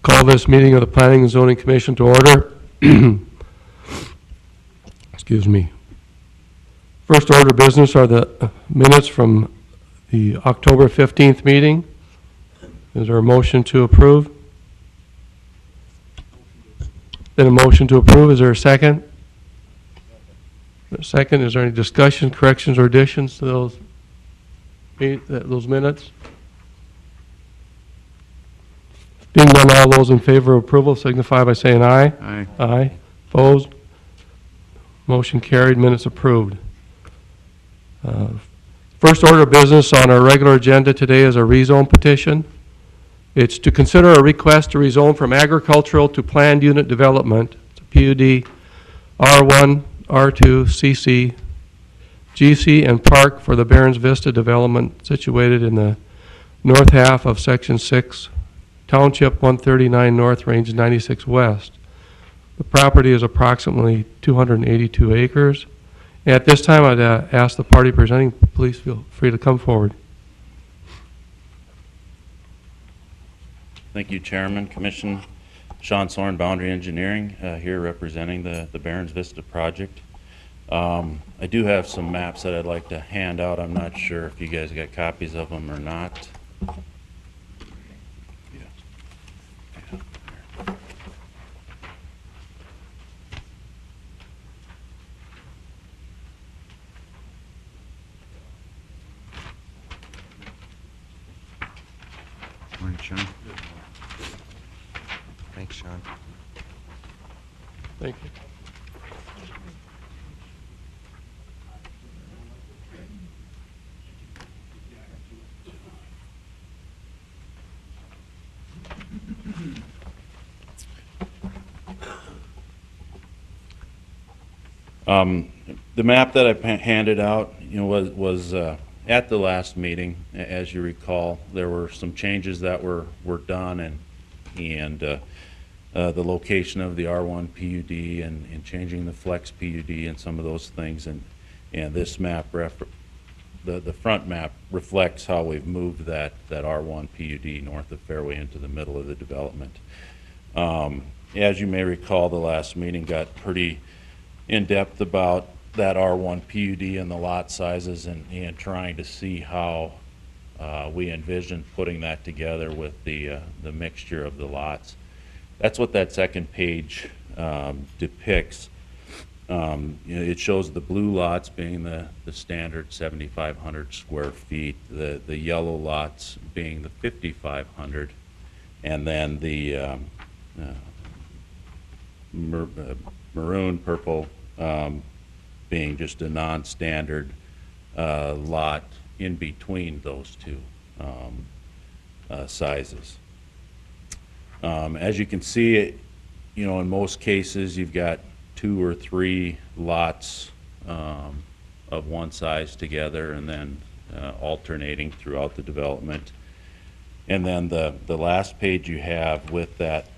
Call this meeting of the Planning and Zoning Commission to order. Excuse me. First order of business are the minutes from the October 15th meeting. Is there a motion to approve? Then a motion to approve. Is there a second? Second. Is there any discussion, corrections, or additions to those minutes? Being none, all those in favor of approval signify by saying aye. Aye. Aye. Opposed? Motion carried. Minutes approved. First order of business on our regular agenda today is a rezone petition. It's to consider a request to rezone from agricultural to planned unit development, PUD, R1, R2, CC, GC, and Park for the Barons Vista development situated in the north half of Section 6, Township 139 North, Range 96 West. The property is approximately 282 acres. At this time, I'd ask the party presenting, please feel free to come forward. Thank you, Chairman, Commission. Sean Soren, Boundary Engineering, here representing the Barons Vista project. I do have some maps that I'd like to hand out. I'm not sure if you guys got copies of them or not. Morning, Sean. Thanks, Sean. Thank you. The map that I handed out, was at the last meeting. As you recall, there were some changes that were done, and the location of the R1 PUD and changing the flex PUD and some of those things, and this map, the front map reflects how we've moved that R1 PUD north of Fairway into the middle of the development. As you may recall, the last meeting got pretty in-depth about that R1 PUD and the lot sizes and trying to see how we envision putting that together with the mixture of the lots. That's what that second page depicts. It shows the blue lots being the standard 7,500 square feet, the yellow lots being the 5,500, and then the maroon purple being just a non-standard lot in between those two sizes. As you can see, in most cases you've got 2 or 3 lots of one size together and then alternating throughout the development. And then the last page you have with that,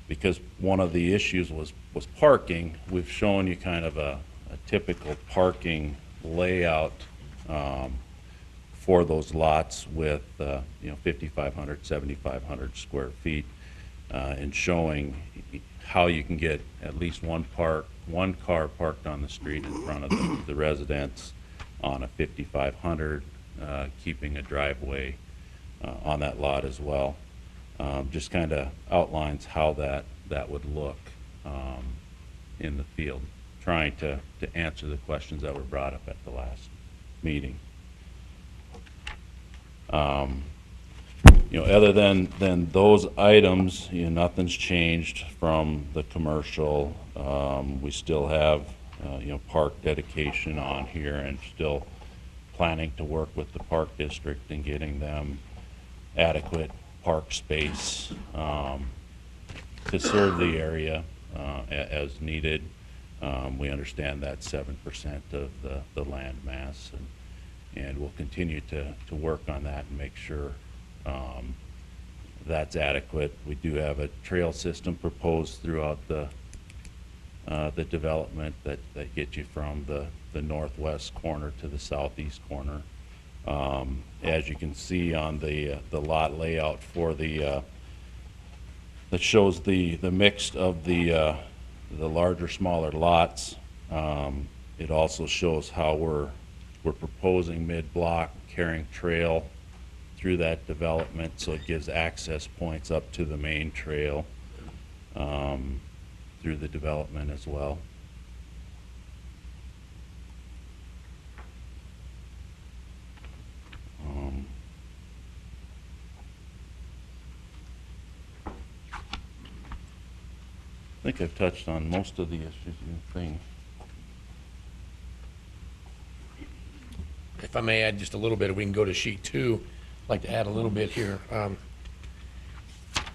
because one of the issues was parking, we've shown you kind of a typical parking layout for those lots with 5,500, 7,500 square feet, and showing how you can get at least one car parked on the street in front of the residence on a 5,500, keeping a driveway on that lot as well. Just kind of outlines how that would look in the field, trying to answer the questions that were brought up at the last meeting. Other than those items, nothing's changed from the commercial. We still have park dedication on here, and still planning to work with the park district and getting them adequate park space to serve the area as needed. We understand that's 7% of the land mass, and we'll continue to work on that and make sure that's adequate. We do have a trail system proposed throughout the development that gets you from the northwest corner to the southeast corner. As you can see on the lot layout for the that shows the mix of the larger, smaller lots. It also shows how we're proposing mid-block carrying trail through that development, so it gives access points up to the main trail through the development as well. I think I've touched on most of the issues you think. If I may add just a little bit, we can go to sheet 2. I'd like to add a little bit here. Kind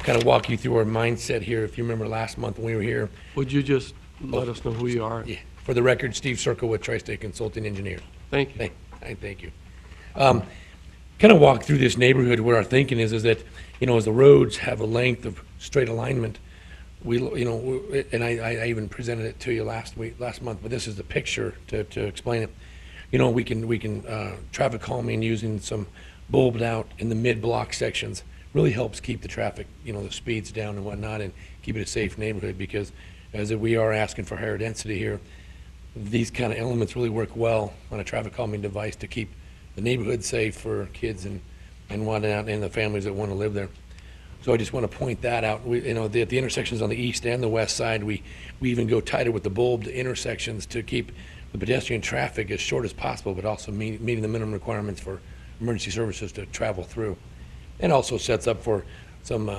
of walk you through our mindset here. If you remember last month when we were here, Would you just let us know who you are? yeah, for the record, Steve Circle with Tri-State Consulting Engineers. Thank you. Thank you. Kind of walk through this neighborhood where our thinking is that, as the roads have a length of straight alignment, and I even presented it to you last month, but this is the picture to explain it. We can traffic calming using some bulbed out in the mid-block sections really helps keep the traffic, the speeds down and whatnot, and keep it a safe neighborhood, because as we are asking for higher density here, these kind of elements really work well on a traffic calming device to keep the neighborhood safe for kids and whatnot, and the families that want to live there. So I just want to point that out. At the intersections on the east and the west side, we even go tighter with the bulbed intersections to keep the pedestrian traffic as short as possible, but also meeting the minimum requirements for emergency services to travel through. And also sets up for some,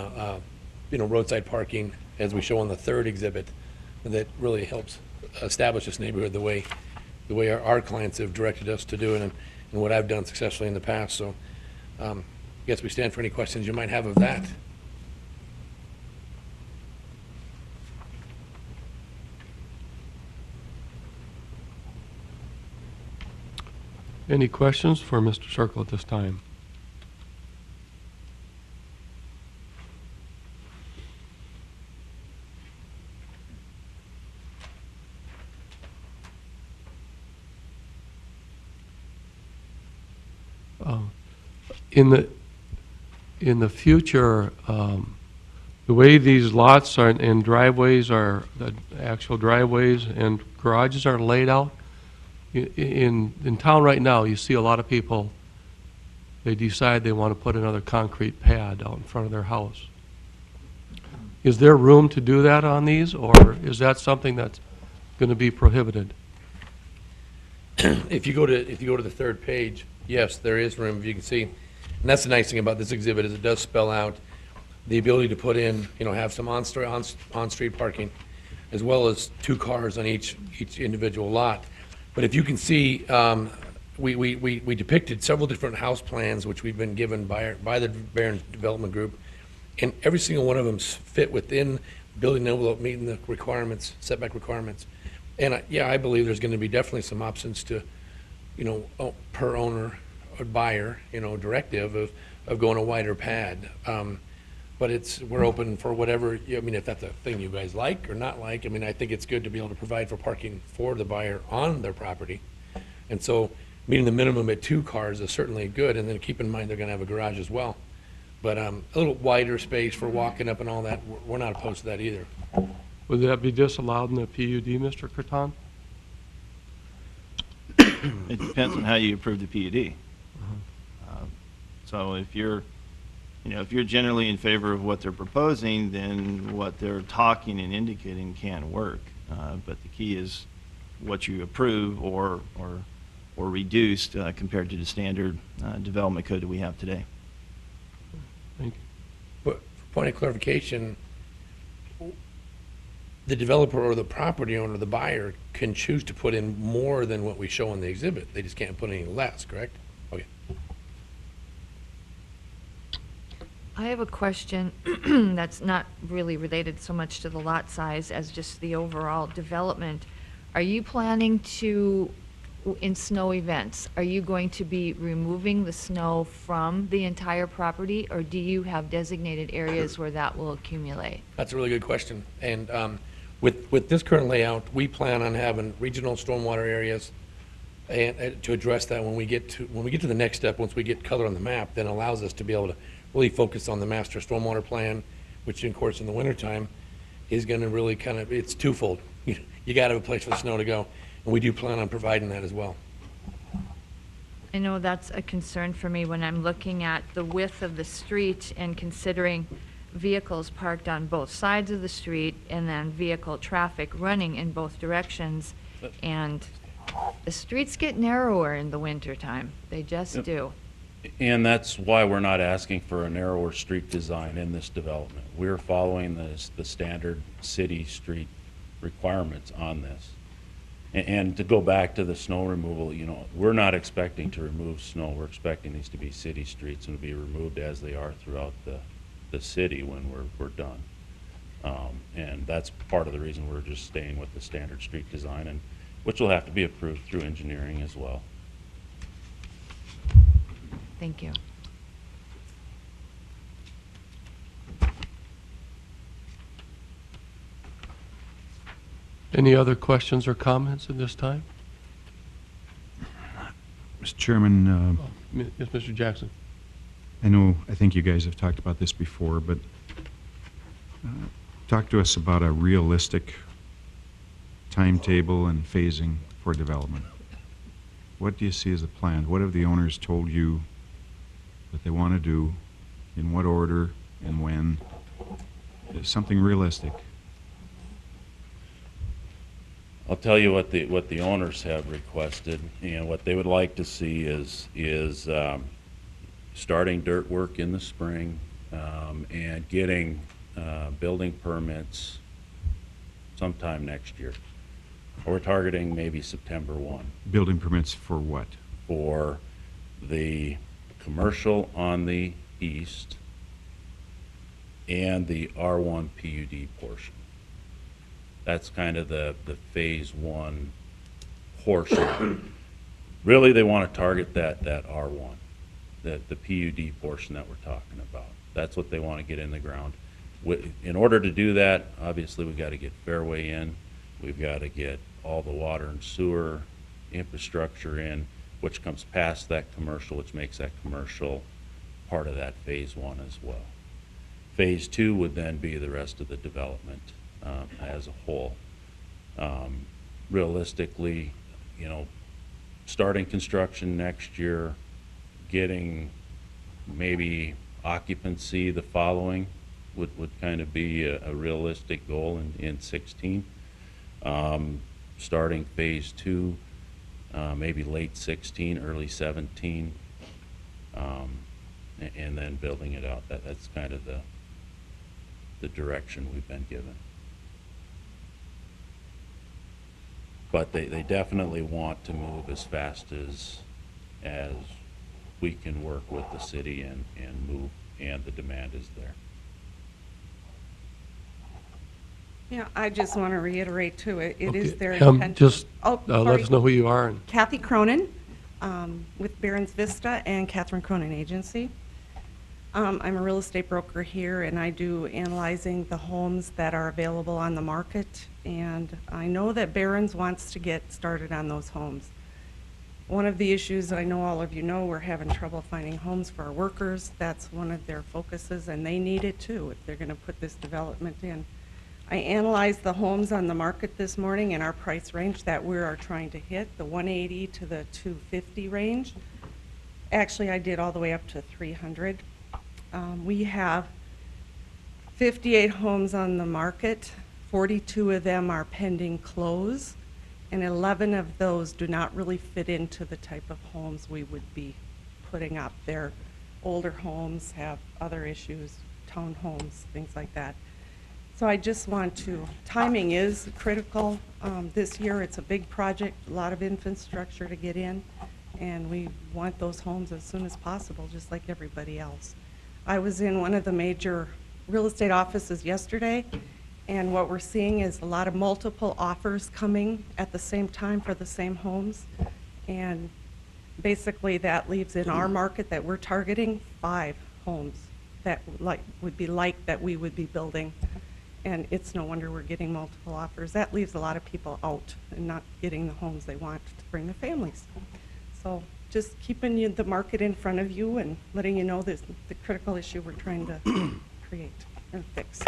roadside parking, as we show on the third exhibit, that really helps establish this neighborhood the way our clients have directed us to do it, and what I've done successfully in the past. So I guess we stand for any questions you might have of that. Any questions for Mr. Circle at this time? In the future, the way these lots are and driveways are, the actual driveways and garages are laid out, in town right now, you see a lot of people, they decide they want to put another concrete pad out in front of their house. Is there room to do that on these, or is that something that's going to be prohibited? If you go to the third page, yes, there is room, if you can see. And that's the nice thing about this exhibit, is it does spell out the ability to put in, have some on-street parking, as well as 2 cars on each individual lot. But if you can see, we depicted several different house plans which we've been given by the Barron Development Group, and every single one of them fit within building envelope, meeting the requirements, setback requirements. And I believe there's going to be definitely some options to, per owner or buyer, directive of going a wider pad. But we're open for whatever, if that's a thing you guys like or not like. I think it's good to be able to provide for parking for the buyer on their property. And so meeting the minimum at 2 cars is certainly good, and then keep in mind they're going to have a garage as well. But a little wider space for walking up and all that, we're not opposed to that either. Would that be disallowed in the PUD, Mr. Curton? It depends on how you approve the PUD. So if you're generally in favor of what they're proposing, then what they're talking and indicating can work. But the key is what you approve or reduced compared to the standard development code that we have today. Thank you. But for point of clarification, the developer or the property owner, the buyer, can choose to put in more than what we show on the exhibit. They just can't put any less, correct? Okay. I have a question that's not really related so much to the lot size as just the overall development. Are you planning to, in snow events, are you going to be removing the snow from the entire property, or do you have designated areas where that will accumulate? That's a really good question. And with this current layout, we plan on having regional stormwater areas, and to address that when we get to the next step, once we get color on the map, then allows us to be able to really focus on the master stormwater plan, which of course in the wintertime is gonna really kind of, it's twofold. You gotta have a place for the snow to go, and we do plan on providing that as well. I know that's a concern for me when I'm looking at the width of the street and considering vehicles parked on both sides of the street and then vehicle traffic running in both directions. And the streets get narrower in the wintertime. They just Yep. do. And that's why we're not asking for a narrower street design in this development. We're following the standard city street requirements on this. And to go back to the snow removal, you know, we're not expecting to remove snow. We're expecting these to be city streets and to be removed as they are throughout the city when we're done. And that's part of the reason we're just staying with the standard street design, and which will have to be approved through engineering as well. Thank you. Any other questions or comments at this time? Mr. Chairman, Yes, Mr. Jackson? I think you guys have talked about this before, but talk to us about a realistic timetable and phasing for development. What do you see as a plan? What have the owners told you that they want to do, in what order and when? Something realistic. I'll tell you what the owners have requested, and what they would like to see is starting dirt work in the spring, and getting building permits sometime next year. We're targeting maybe September 1 Building permits for what? for the commercial on the east and the R1 PUD portion. That's kind of the phase one portion. Really, they want to target that R1, the PUD portion that we're talking about. That's what they want to get in the ground. In order to do that, obviously, we've got to get Fairway in. We've got to get all the water and sewer infrastructure in, which comes past that commercial, which makes that commercial part of that phase one as well. Phase two would then be the rest of the development as a whole. Realistically, you know, starting construction next year, getting maybe occupancy the following would kind of be a realistic goal in 16. Starting phase two, maybe late 16, early 17, and then building it out. That's kind of the direction we've been given. But they definitely want to move as fast as we can work with the city and move, and the demand is there. Yeah, I just want to reiterate too, it is Okay, their intention. Just Oh, let sorry. us know who you are. And Kathy Cronin, with Barron's Vista and Catherine Cronin Agency. I'm a real estate broker here, and I do analyzing the homes that are available on the market. And I know that Barron's wants to get started on those homes. One of the issues, I know all of you know, we're having trouble finding homes for our workers. That's one of their focuses, and they need it too if they're going to put this development in. I analyzed the homes on the market this morning in our price range that we are trying to hit, the 180 to the 250 range. Actually, I did all the way up to 300. We have 58 homes on the market. 42 of them are pending close, and 11 of those do not really fit into the type of homes we would be putting up. They're older homes, have other issues, townhomes, things like that. So I just want to, timing is critical. This year, it's a big project, a lot of infrastructure to get in, and we want those homes as soon as possible, just like everybody else. I was in one of the major real estate offices yesterday, and what we're seeing is a lot of multiple offers coming at the same time for the same homes. And basically, that leaves in our market that we're targeting 5 homes that would be like that we would be building. And it's no wonder we're getting multiple offers. That leaves a lot of people out and not getting the homes they want to bring their families. So just keeping the market in front of you and letting you know this, the critical issue we're trying to create. and fix.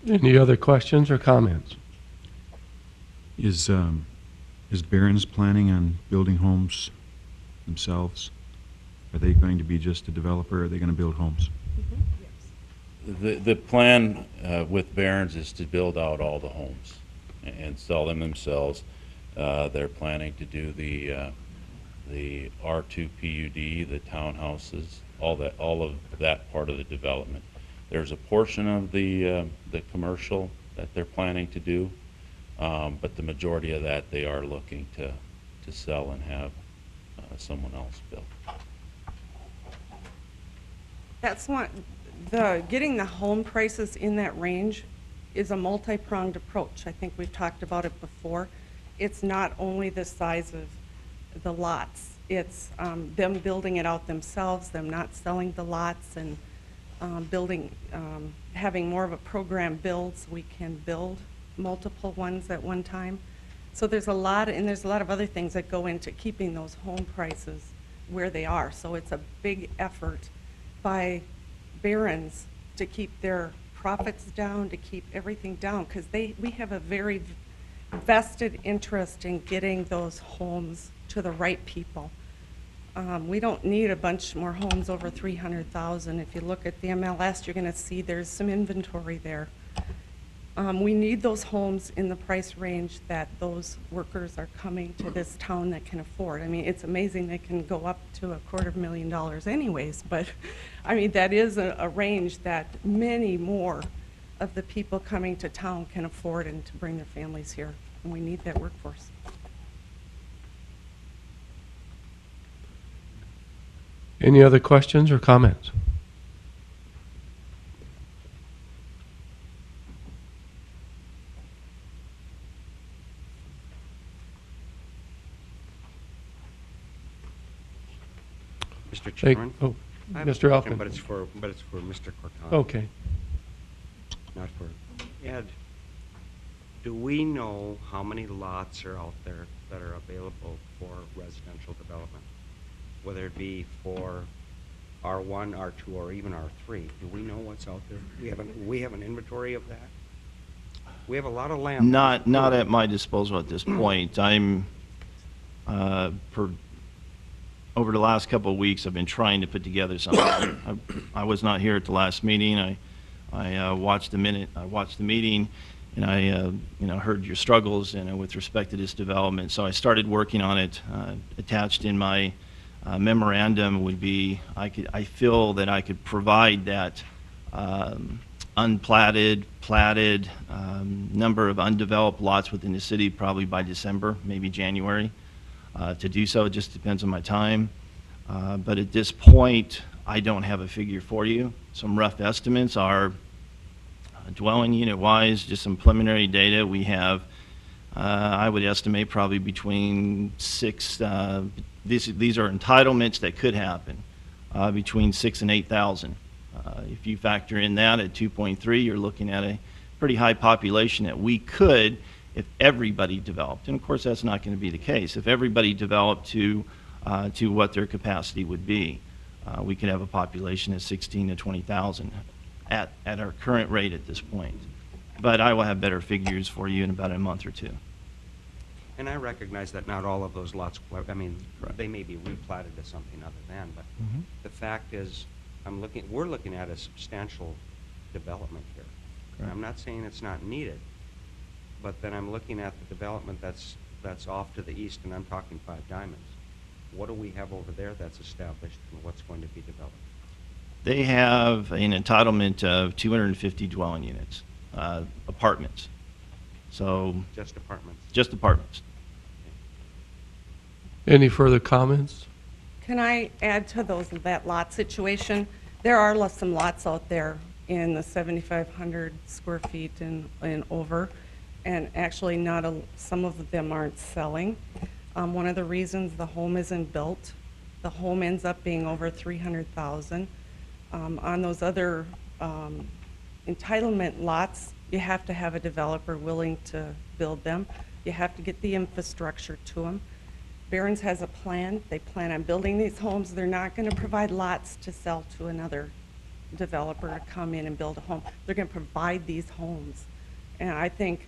Any other questions or comments? Is Barron's planning on building homes themselves? Are they going to be just a developer, or are they going to build homes? The plan with Barron's is to build out all the homes and sell them themselves. They're planning to do the R2 PUD, the townhouses, all of that part of the development. There's a portion of the commercial that they're planning to do, but the majority of that they are looking to sell and have someone else build. That's one, getting the home prices in that range is a multi-pronged approach. I think we've talked about it before. It's not only the size of the lots, it's them building it out themselves, them not selling the lots, and having more of a program build so we can build multiple ones at one time. So there's a lot of other things that go into keeping those home prices where they are. So it's a big effort by Barron's to keep their profits down, to keep everything down, because we have a very vested interest in getting those homes to the right people. We don't need a bunch more homes over 300,000. If you look at the MLS, you're going to see there's some inventory there. We need those homes in the price range that those workers are coming to this town that can afford. I mean, it's amazing they can go up to $250,000 anyways, but I mean, that is a range that many more of the people coming to town can afford and to bring their families here. And we need that workforce. Any other questions or comments? Mr. Chairman? Oh, I have a Mr. question, Elkin. But it's for Mr. Cortana. Okay. Not for Ed. Do we know how many lots are out there that are available for residential development? Whether it be for R1, R2, or even R3? Do we know what's out there? We have an inventory of that? We have a lot of land. Not at my disposal at this point. Over the last couple of weeks, I've been trying to put together something. I was not here at the last meeting. I watched the meeting, and I heard your struggles with respect to this development. So I started working on it. Attached in my memorandum would be I feel that I could provide that unplatted, platted number of undeveloped lots within the city probably by December, maybe January. To do so, it just depends on my time. But at this point, I don't have a figure for you. Some rough estimates are dwelling unit-wise, just some preliminary data. We have, I would estimate, probably between these are entitlements that could happen, between 6,000 and 8,000. If you factor in that at 2.3, you're looking at a pretty high population that we could, if everybody developed, and of course that's not going to be the case, if everybody developed to what their capacity would be, we could have a population of 16,000 to 20,000 at our current rate at this point. But I will have better figures for you in about a month or two. And I recognize that not all of those lots, they may be replatted to something other than, but the fact is, we're looking at a substantial development here. And I'm not saying it's not needed, but then I'm looking at the development that's off to the east, and I'm talking Five Diamonds. What do we have over there that's established, and what's going to be developed? They have an entitlement of 250 dwelling units, apartments. So Just apartments? just apartments. Any further comments? Can I add to that lot situation? There are some lots out there in the 7,500 square feet and over, and actually some of them aren't selling. One of the reasons the home isn't built, the home ends up being over 300,000. On those other entitlement lots, you have to have a developer willing to build them. You have to get the infrastructure to them. Barron's has a plan. They plan on building these homes. They're not going to provide lots to sell to another developer to come in and build a home. They're going to provide these homes. And I think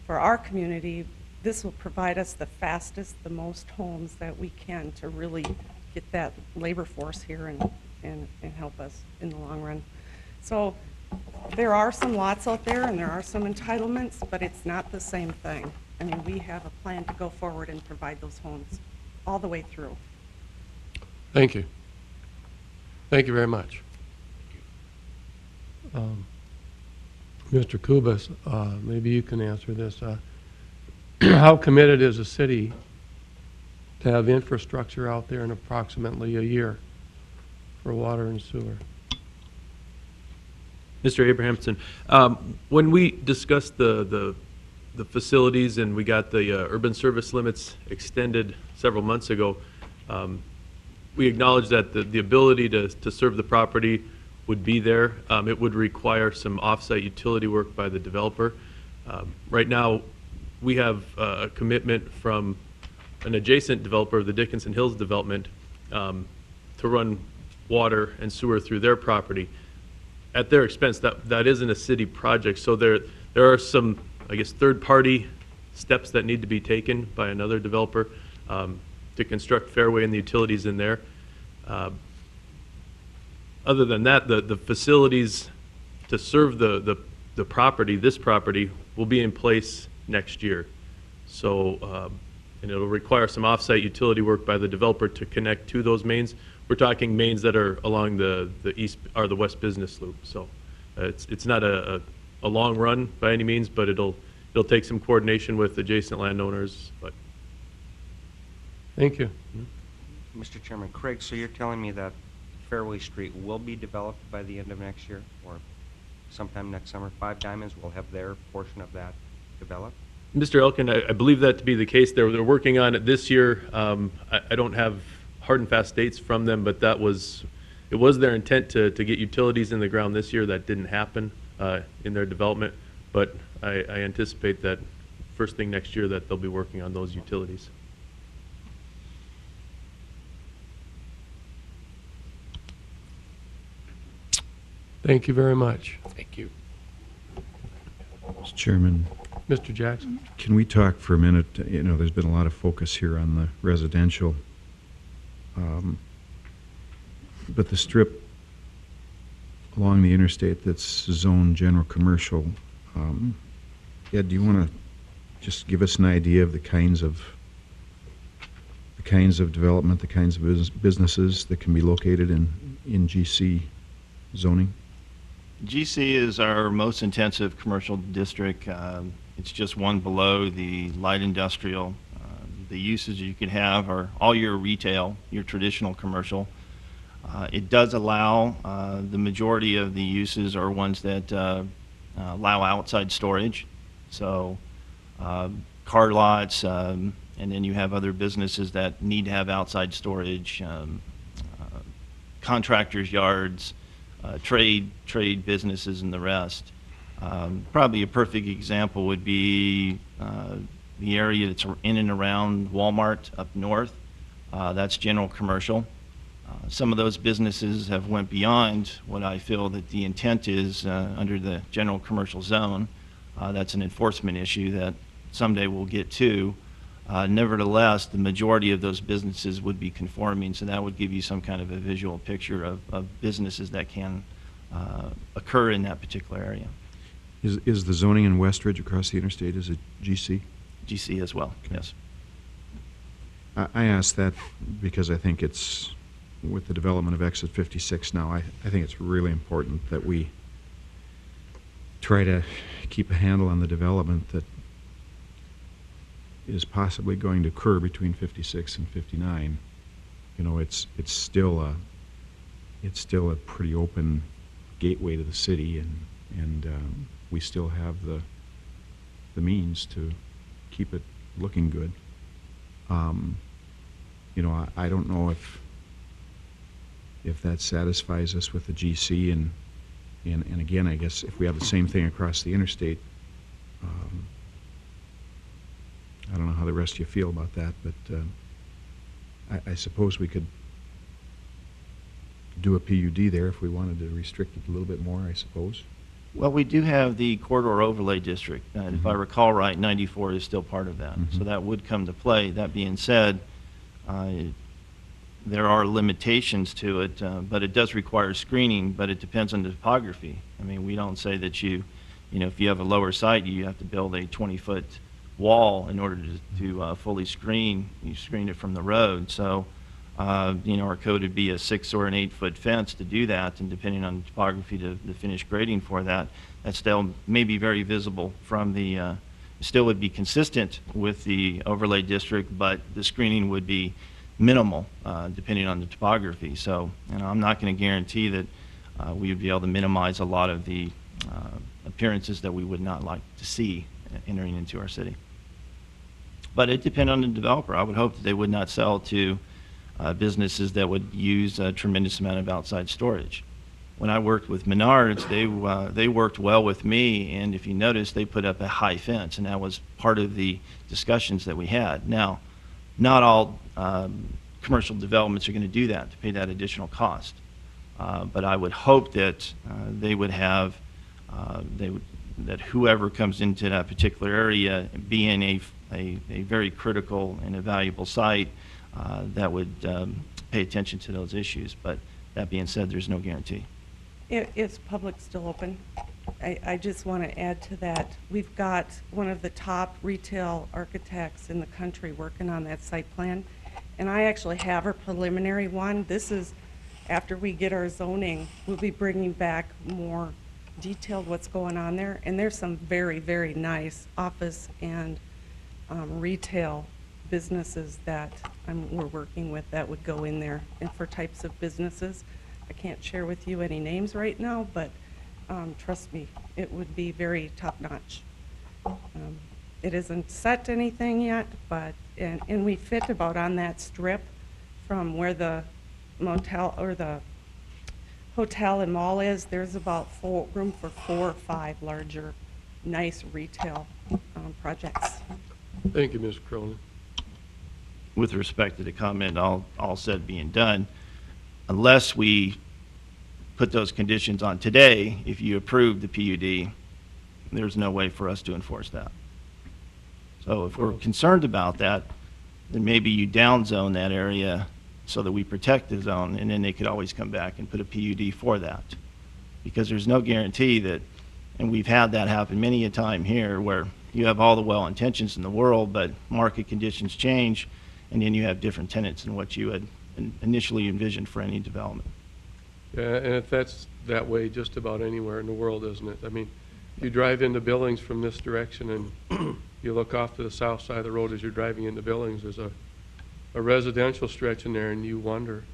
for our community, this will provide us the fastest, the most homes that we can to really get that labor force here and help us in the long run. So there are some lots out there and there are some entitlements, but it's not the same thing. I mean, we have a plan to go forward and provide those homes all the way through. Thank you. Thank you very much. Mr. Kubas, maybe you can answer this. How committed is the city to have infrastructure out there in approximately a year for water and sewer? Mr. Abrahamson, when we discussed the facilities and we got the urban service limits extended several months ago, we acknowledged that the ability to serve the property would be there. It would require some off-site utility work by the developer. Right now, we have a commitment from an adjacent developer, the Dickinson Hills development, to run water and sewer through their property at their expense. That isn't a city project, so there are some, I guess, third-party steps that need to be taken by another developer to construct Fairway and the utilities in there. Other than that, the facilities to serve the property, this property, will be in place next year. So, and it'll require some off-site utility work by the developer to connect to those mains. We're talking mains that are along the east or the west business loop. So, it's not a long run by any means, but it'll take some coordination with adjacent landowners. But thank you. Mr. Chairman, Craig, so you're telling me that Fairway Street will be developed by the end of next year or sometime next summer? Five Diamonds will have their portion of that developed? Mr. Elkin, I believe that to be the case. They're working on it this year. I don't have hard and fast dates from them, but it was their intent to get utilities in the ground this year. That didn't happen in their development, but I anticipate that first thing next year that they'll be working on those utilities. Thank you very much. Thank you. Mr. Chairman, Mr. Jackson? can we talk for a minute? You know, there's been a lot of focus here on the residential, but the strip along the interstate that's zoned general commercial, Ed, do you want to just give us an idea of the kinds of development, the kinds of businesses that can be located in GC zoning? GC is our most intensive commercial district. It's just one below the light industrial. The uses you could have are all your retail, your traditional commercial. It does allow, the majority of the uses are ones that allow outside storage. So car lots, and then you have other businesses that need to have outside storage, contractors' yards, trade businesses, and the rest. Probably a perfect example would be the area that's in and around Walmart up north. That's general commercial. Some of those businesses have went beyond what I feel that the intent is under the general commercial zone. That's an enforcement issue that someday we'll get to. Nevertheless, the majority of those businesses would be conforming, so that would give you some kind of a visual picture of businesses that can occur in that particular area. Is the zoning in Westridge across the interstate, is it GC? GC as well, Okay. yes. I asked that because I think it's, with the development of Exit 56 now, I think it's really important that we try to keep a handle on the development that is possibly going to occur between 56 and 59. You know, it's still a pretty open gateway to the city, and we still have the means to keep it looking good. You know, I don't know if that satisfies us with the GC, and again, I guess if we have the same thing across the interstate, I don't know how the rest of you feel about that, but I suppose we could do a PUD there if we wanted to restrict it a little bit more, I suppose. Well, we do have the corridor overlay district, and if I recall right, 94 is still part of that. So that would come to play. That being said, there are limitations to it, but it does require screening, but it depends on the topography. I mean, we don't say that you know, if you have a lower site, you have to build a 20-foot wall in order to fully screen. You screen it from the road. So, you know, our code would be a 6 or an 8-foot fence to do that, and depending on the topography to finish grading for that, that still may be very visible from the, still would be consistent with the overlay district, but the screening would be minimal, depending on the topography. So, you know, I'm not going to guarantee that we would be able to minimize a lot of the appearances that we would not like to see entering into our city. But it depends on the developer. I would hope that they would not sell to businesses that would use a tremendous amount of outside storage. When I worked with Menards, they worked well with me, and if you notice, they put up a high fence, and that was part of the discussions that we had. Now, not all commercial developments are going to do that, to pay that additional cost. But I would hope that they would have, that whoever comes into that particular area, being a very critical and a valuable site, that would pay attention to those issues. But that being said, there's no guarantee. Is public still open? I just want to add to that. We've got one of the top retail architects in the country working on that site plan, and I actually have a preliminary one. This is after we get our zoning. We'll be bringing back more detailed what's going on there, and there's some very, very nice office and retail businesses that we're working with that would go in there, and for types of businesses. I can't share with you any names right now, but trust me, it would be very top-notch. It isn't set anything yet, but, and we fit about on that strip from where the motel or the hotel and mall is. There's about room for 4 or 5 larger, nice retail projects. Thank you, Ms. Cronin. With respect to the comment, all said being done, unless we put those conditions on today, if you approve the PUD, there's no way for us to enforce that. So if we're concerned about that, then maybe you downzone that area so that we protect the zone, and then they could always come back and put a PUD for that. Because there's no guarantee that, and we've had that happen many a time here, where you have all the well intentions in the world, but market conditions change, and then you have different tenants than what you had initially envisioned for any development. Yeah, and if that's that way just about anywhere in the world, isn't it? I mean, you drive into Billings from this direction and you look off to the south side of the road as you're driving into Billings, there's a residential stretch in there, and you wonder.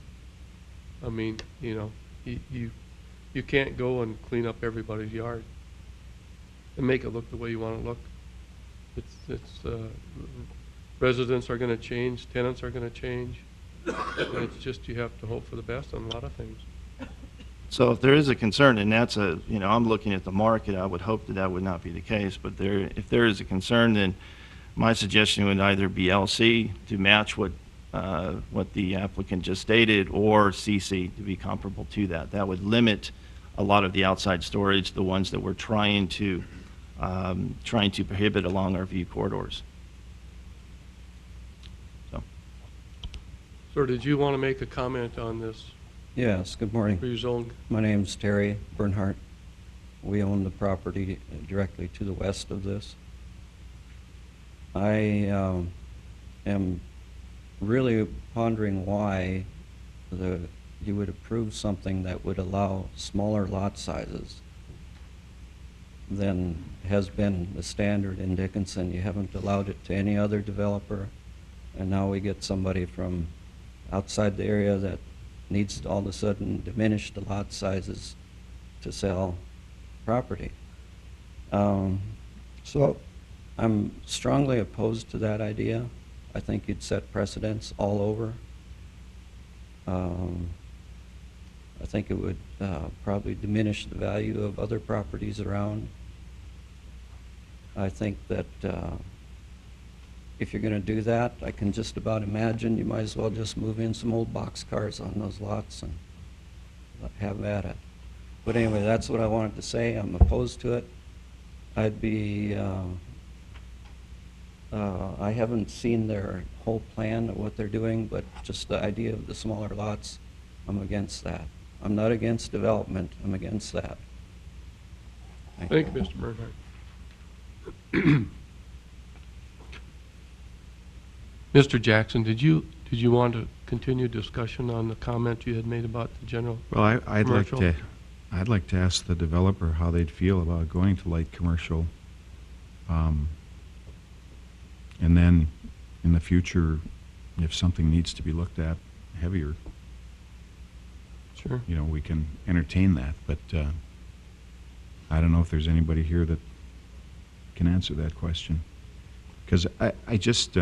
I mean, you know, you can't go and clean up everybody's yard and make it look the way you want it to look. Residents are going to change, tenants are going to change, and it's just you have to hope for the best on a lot of things. So if there is a concern, and that's you know, I'm looking at the market, I would hope that that would not be the case, but if there is a concern, then my suggestion would either be LC to match what the applicant just stated, or CC to be comparable to that. That would limit a lot of the outside storage, the ones that we're trying to prohibit along our view corridors. So. Sir, did you want to make a comment on this Yes, good morning. rezone? My name's Terry Bernhardt. We own the property directly to the west of this. I am really pondering why you would approve something that would allow smaller lot sizes than has been the standard in Dickinson. You haven't allowed it to any other developer, and now we get somebody from outside the area that needs to all of a sudden diminish the lot sizes to sell property. So I'm strongly opposed to that idea. I think you'd set precedents all over. I think it would probably diminish the value of other properties around. I think that if you're gonna do that, I can just about imagine you might as well just move in some old boxcars on those lots and have at it. But anyway, that's what I wanted to say. I'm opposed to it. I'd be, I haven't seen their whole plan of what they're doing, but just the idea of the smaller lots, I'm against that. I'm not against development, I'm against that. Thank you, Mr. Bernhardt. Mr. Jackson, did you want to continue discussion on the comment you had made about the general? Well, I'd like Commercial? to ask the developer how they'd feel about going to light commercial. And then in the future, if something needs to be looked at heavier, Sure. you know, we can entertain that. But I don't know if there's anybody here that can answer that question. Because I just,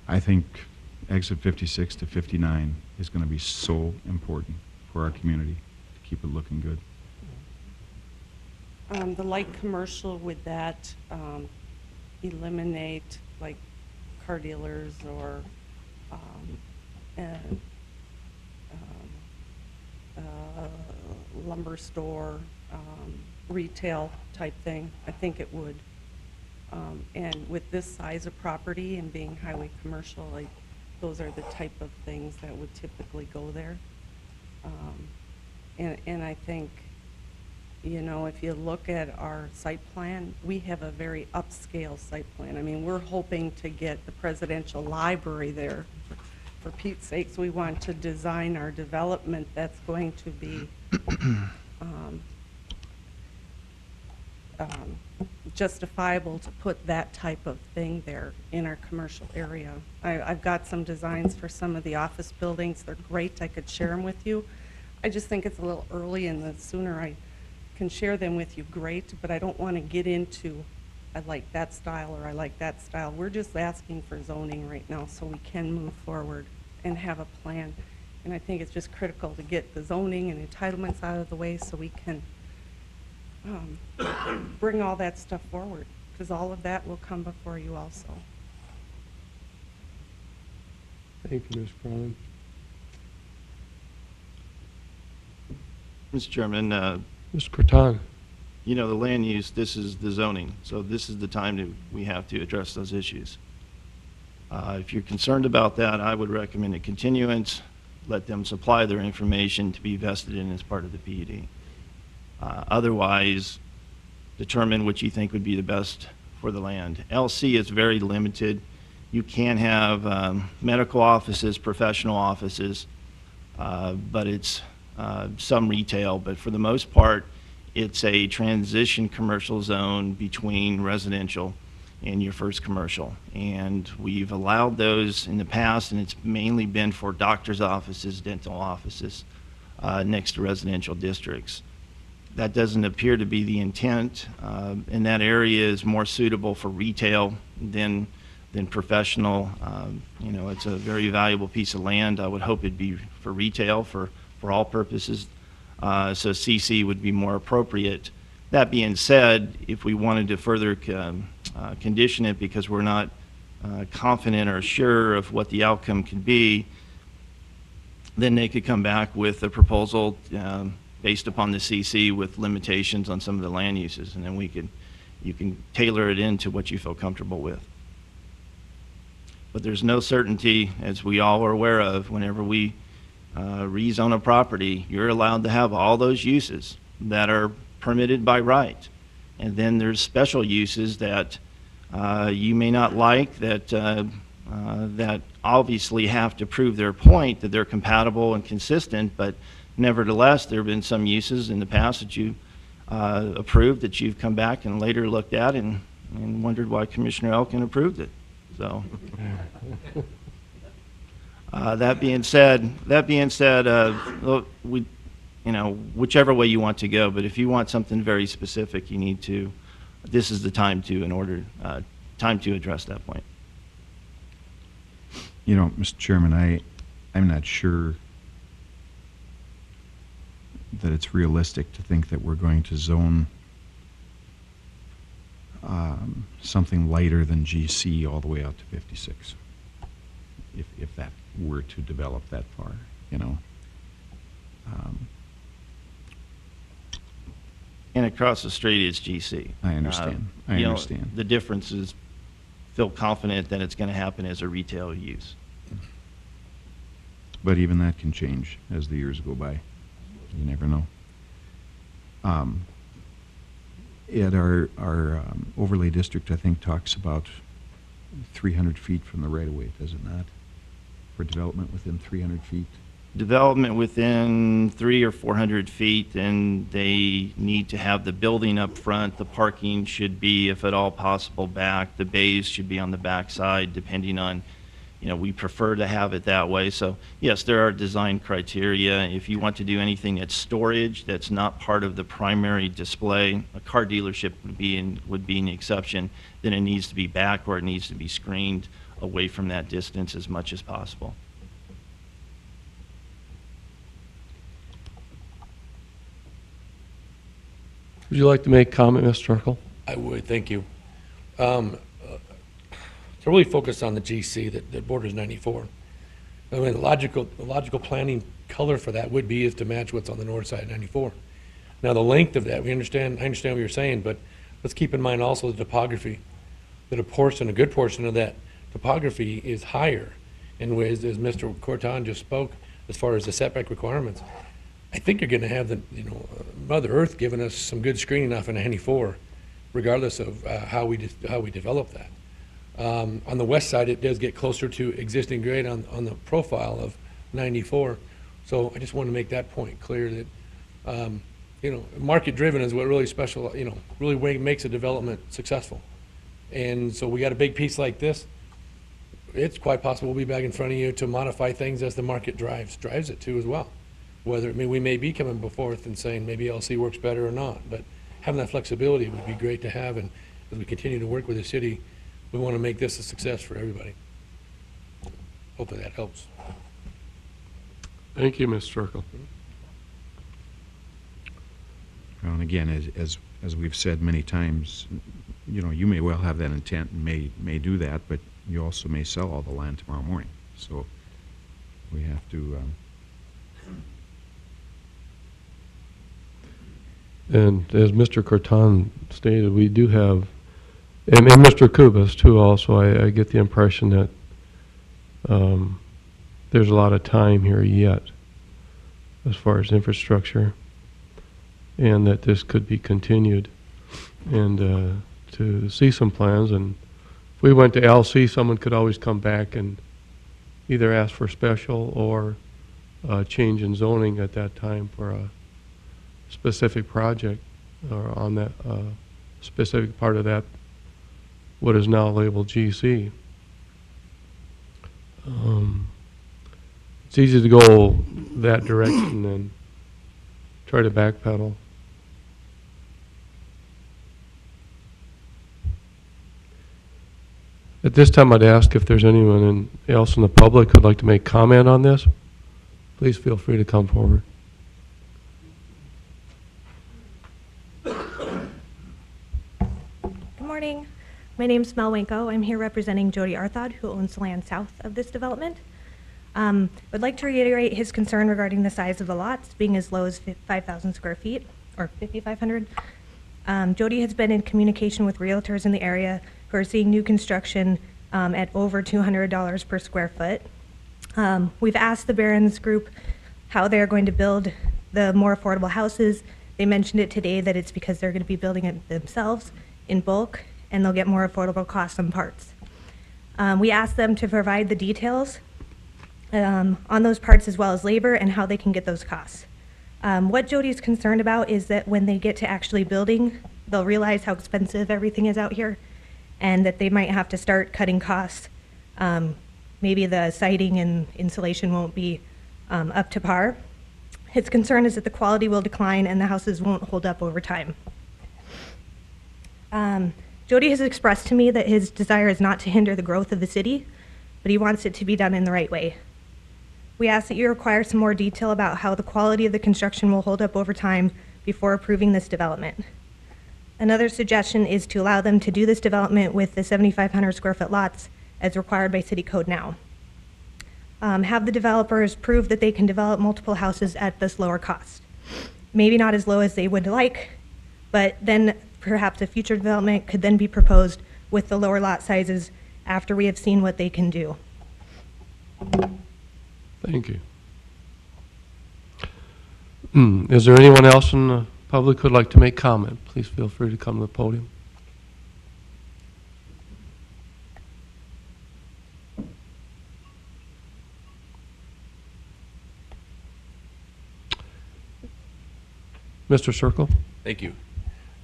I think exit 56 to 59 is going to be so important for our community to keep it looking good. The light commercial, would that eliminate like car dealers or lumber store, retail type thing? I think it would. And with this size of property and being highway commercial, like, those are the type of things that would typically go there. And I think, you know, if you look at our site plan, we have a very upscale site plan. I mean, we're hoping to get the presidential library there. For Pete's sakes, we want to design our development that's going to be justifiable to put that type of thing there in our commercial area. I've got some designs for some of the office buildings. They're great. I could share them with you. I just think it's a little early, and the sooner I can share them with you, great, but I don't want to get into, I like that style or I like that style. We're just asking for zoning right now so we can move forward and have a plan. And I think it's just critical to get the zoning and entitlements out of the way so we can bring all that stuff forward, because all of that will come before you also. Thank you, Ms. Cronin. Mr. Chairman, Mr. Croton. you know, the land use, this is the zoning, so this is the time that we have to address those issues. If you're concerned about that, I would recommend a continuance, let them supply their information to be vested in as part of the PUD. Otherwise, determine what you think would be the best for the land. LC is very limited. You can have medical offices, professional offices, but it's some retail, but for the most part, it's a transition commercial zone between residential and your first commercial. And we've allowed those in the past, and it's mainly been for doctor's offices, dental offices, next to residential districts. That doesn't appear to be the intent, and that area is more suitable for retail than professional. You know, it's a very valuable piece of land. I would hope it'd be for retail for all purposes. So CC would be more appropriate. That being said, if we wanted to further condition it because we're not confident or sure of what the outcome could be, then they could come back with a proposal based upon the CC with limitations on some of the land uses, and then you can tailor it into what you feel comfortable with. But there's no certainty, as we all are aware of, whenever we rezone a property, you're allowed to have all those uses that are permitted by right. And then there's special uses that you may not like that obviously have to prove their point that they're compatible and consistent, but nevertheless, there have been some uses in the past that you approved that you've come back and later looked at and wondered why Commissioner Elkin approved it. So. That being said, we, you know, whichever way you want to go, but if you want something very specific, you need to, this is the time to, time to address that point. You know, Mr. Chairman, I'm not sure that it's realistic to think that we're going to zone something lighter than GC all the way out to 56, if that were to develop that far, you know. And across the street is GC. I understand. I You know, understand. the difference is, feel confident that it's going to happen as a retail use. But even that can change as the years go by. You never know. Ed, our overlay district, I think, talks about 300 feet from the right-of-way, does it not? For development within 300 feet? Development within 300 or 400 feet, and they need to have the building up front. The parking should be, if at all possible, back. The bays should be on the back side, depending on, you know, we prefer to have it that way. So yes, there are design criteria. If you want to do anything that's storage, that's not part of the primary display, a car dealership would be an exception, then it needs to be back or it needs to be screened away from that distance as much as possible. Would you like to make comment, Mr. Turkle? I would, thank you. To really focus on the GC that borders 94. I mean, the logical planning color for that would be is to match what's on the north side of 94. Now, the length of that, I understand what you're saying, but let's keep in mind also the topography, that a good portion of that topography is higher. And as Mr. Corton just spoke, as far as the setback requirements, I think you're going to have Mother Earth giving us some good screening off of 94, regardless of how we develop that. On the west side, it does get closer to existing grade on the profile of 94. So I just want to make that point clear that, market-driven is what really really makes a development successful. And so we got a big piece like this, it's quite possible we'll be back in front of you to modify things as the market drives it too as well. We may be coming before and saying maybe LC works better or not, but having that flexibility would be great to have, and as we continue to work with the city, we want to make this a success for everybody. Hopefully that helps. Thank you, Mr. Turkle. Well, and again, as we've said many times, you may well have that intent and may do that, but you also may sell all the land tomorrow morning. So we have to. And as Mr. Corton stated, we do have, and Mr. Kubas too also, I get the impression that there's a lot of time here yet as far as infrastructure, and that this could be continued, and to see some plans. And if we went to LC, someone could always come back and either ask for special or change in zoning at that time for a specific project or on that specific part of that, what is now labeled GC. It's easy to go that direction and try to backpedal. At this time, I'd ask if there's anyone else in the public who'd like to make comment on this. Please feel free to come forward. Good morning. My name's Mel Wenko. I'm here representing Jody Arthod, who owns the land south of this development. Would like to reiterate his concern regarding the size of the lots being as low as 5,000 square feet, or 5,500. Jody has been in communication with realtors in the area who are seeing new construction at over $200 per square foot. We've asked the Barron's Group how they're going to build the more affordable houses. They mentioned it today that it's because they're going to be building it themselves in bulk, and they'll get more affordable costs on parts. We asked them to provide the details on those parts as well as labor and how they can get those costs. What Jody's concerned about is that when they get to actually building, they'll realize how expensive everything is out here and that they might have to start cutting costs. Maybe the siding and insulation won't be up to par. His concern is that the quality will decline and the houses won't hold up over time. Jody has expressed to me that his desire is not to hinder the growth of the city, but he wants it to be done in the right way. We ask that you require some more detail about how the quality of the construction will hold up over time before approving this development. Another suggestion is to allow them to do this development with the 7,500 square foot lots as required by city code now. Have the developers prove that they can develop multiple houses at this lower cost. Maybe not as low as they would like, but then perhaps a future development could then be proposed with the lower lot sizes after we have seen what they can do. Thank you. Is there anyone else in the public who'd like to make comment? Please feel free to come to the podium. Mr. Circle? Thank you.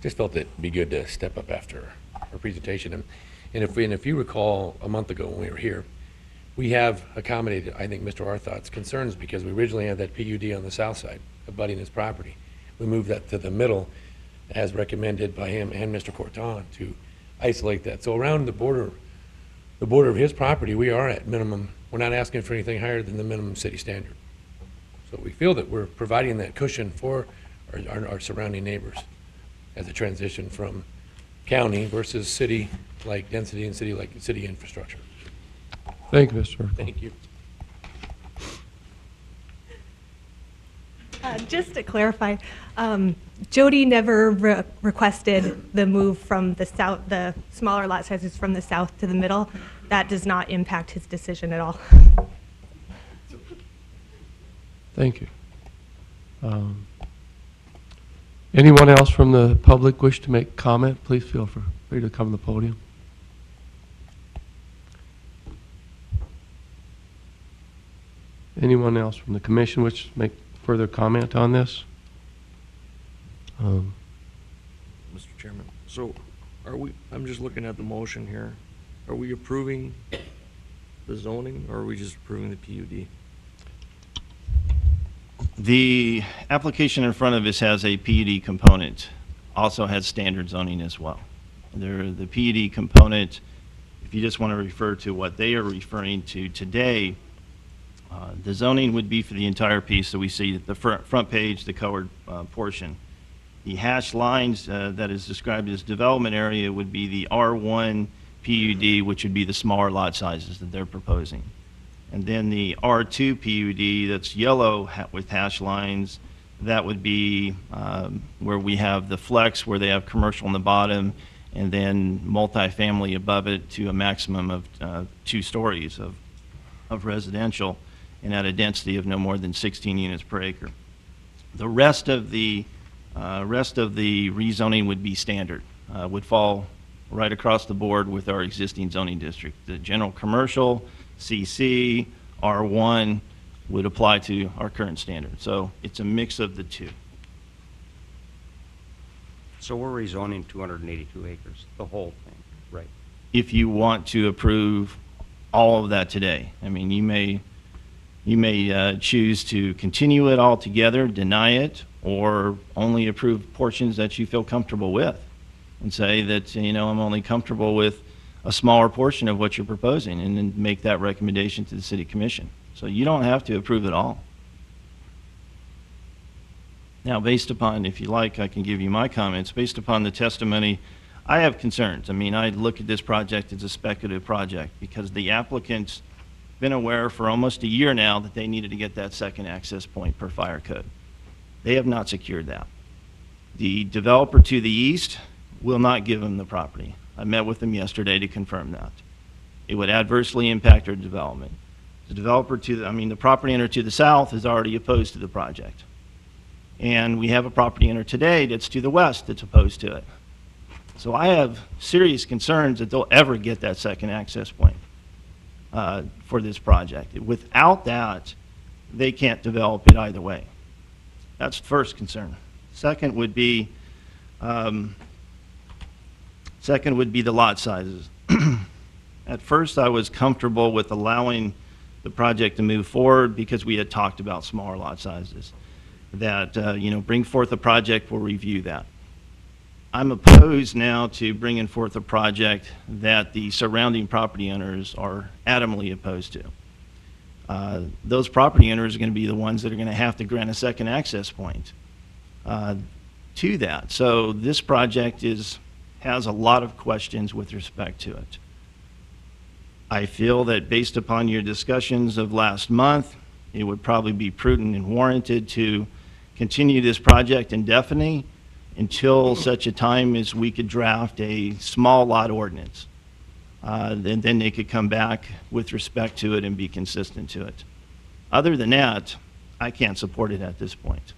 Just felt it'd be good to step up after our presentation. And if you recall, a month ago when we were here, we have accommodated, I think, Mr. Arthod's concerns because we originally had that PUD on the south side abutting his property. We moved that to the middle as recommended by him and Mr. Corton to isolate that. So around the border of his property, we are at minimum. We're not asking for anything higher than the minimum city standard. So we feel that we're providing that cushion for our surrounding neighbors as a transition from county versus city-like density and city infrastructure. Thank you, Mr. Circle. Thank you. Just to clarify, Jody never requested the move from the south, the smaller lot sizes from the south to the middle. That does not impact his decision at all. Thank you. Anyone else from the public wish to make comment? Please feel free to come to the podium. Anyone else from the commission wish to make further comment on this? Mr. Chairman, so I'm just looking at the motion here. Are we approving the zoning or are we just approving the PUD? The application in front of us has a PUD component, also has standard zoning as well. The PUD component, if you just want to refer to what they are referring to today, the zoning would be for the entire piece, so we see the front page, the colored portion. The hashed lines that is described as development area would be the R1 PUD, which would be the smaller lot sizes that they're proposing. And then the R2 PUD that's yellow with hash lines, that would be where we have the flex, where they have commercial on the bottom, and then multifamily above it to a maximum of 2 stories of residential, and at a density of no more than 16 units per acre. The rest of the rezoning would be standard, would fall right across the board with our existing zoning district. The general commercial, CC, R1 would apply to our current standard. So it's a mix of the two. So we're rezoning 282 acres, the whole thing, right? If you want to approve all of that today, I mean, you may choose to continue it all together, deny it, or only approve portions that you feel comfortable with and say that, I'm only comfortable with a smaller portion of what you're proposing, and then make that recommendation to the city commission. So you don't have to approve it all. Now, based upon, if you like, I can give you my comments. Based upon the testimony, I have concerns. I mean, I look at this project as a speculative project because the applicant's been aware for almost a year now that they needed to get that second access point per fire code. They have not secured that. The developer to the east will not give them the property. I met with them yesterday to confirm that. It would adversely impact our development. The developer the property owner to the south is already opposed to the project. And we have a property owner today that's to the west that's opposed to it. So I have serious concerns that they'll ever get that second access point for this project. Without that, they can't develop it either way. That's the first concern. Second would be the lot sizes. At first, I was comfortable with allowing the project to move forward because we had talked about smaller lot sizes. That, bring forth a project, we'll review that. I'm opposed now to bringing forth a project that the surrounding property owners are adamantly opposed to. Those property owners are going to be the ones that are going to have to grant a second access point. to that. So this project has a lot of questions with respect to it. I feel that based upon your discussions of last month, it would probably be prudent and warranted to continue this project indefinitely until such a time as we could draft a small lot ordinance. Then they could come back with respect to it and be consistent to it. Other than that, I can't support it at this point.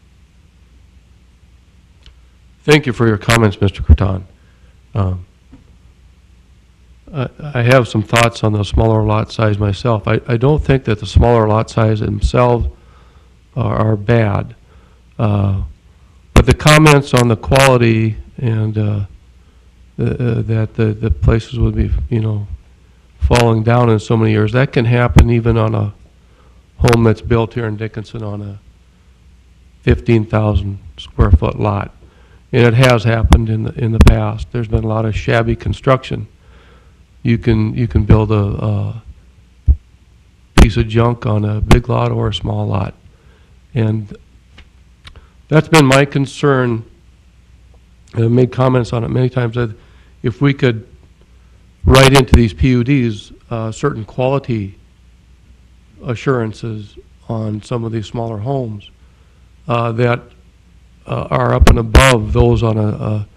Thank you for your comments, Mr. Croton. I have some thoughts on the smaller lot size myself. I don't think that the smaller lot size themselves are bad. But the comments on the quality and that the places would be, falling down in so many years, that can happen even on a home that's built here in Dickinson on a 15,000 square foot lot. And it has happened in the past. There's been a lot of shabby construction. You can build a piece of junk on a big lot or a small lot. And that's been my concern. I've made comments on it many times, that if we could write into these PUDs certain quality assurances on some of these smaller homes that are up and above those on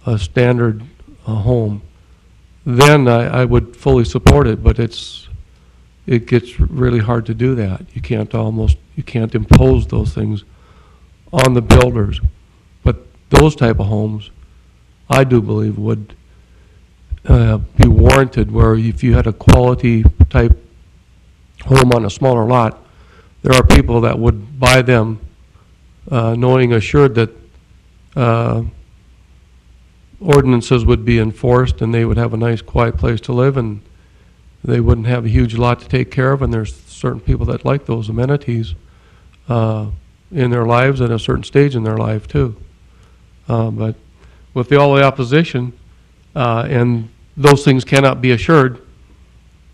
a standard home, then I would fully support it. But it gets really hard to do that. You can't impose those things on the builders. But those type of homes, I do believe would be warranted, where if you had a quality type home on a smaller lot, there are people that would buy them knowing assured that ordinances would be enforced and they would have a nice quiet place to live and they wouldn't have a huge lot to take care of. And there's certain people that like those amenities in their lives at a certain stage in their life too. But with all the opposition and those things cannot be assured,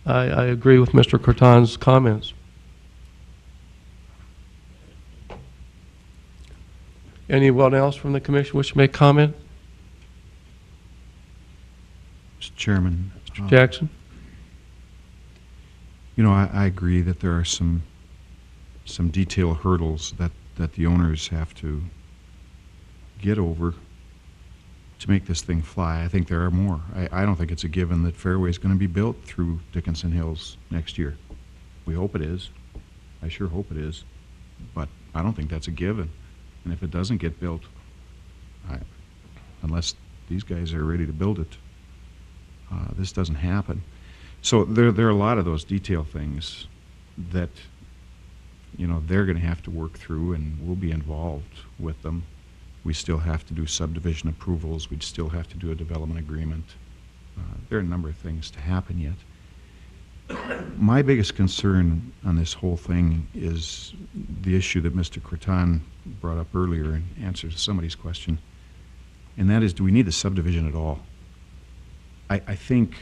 I agree with Mr. Croton's comments. Anyone else from the commission wish to make comment? Mr. Chairman. Mr. Jackson? I agree that there are some detailed hurdles that the owners have to get over to make this thing fly. I think there are more. I don't think it's a given that Fairway is going to be built through Dickinson Hills next year. We hope it is. I sure hope it is. But I don't think that's a given. And if it doesn't get built, unless these guys are ready to build it, this doesn't happen. So there are a lot of those detail things that they're going to have to work through, and we'll be involved with them. We still have to do subdivision approvals. We'd still have to do a development agreement. There are a number of things to happen yet. My biggest concern on this whole thing is the issue that Mr. Croton brought up earlier in answer to somebody's question, and that is, do we need the subdivision at all? I think,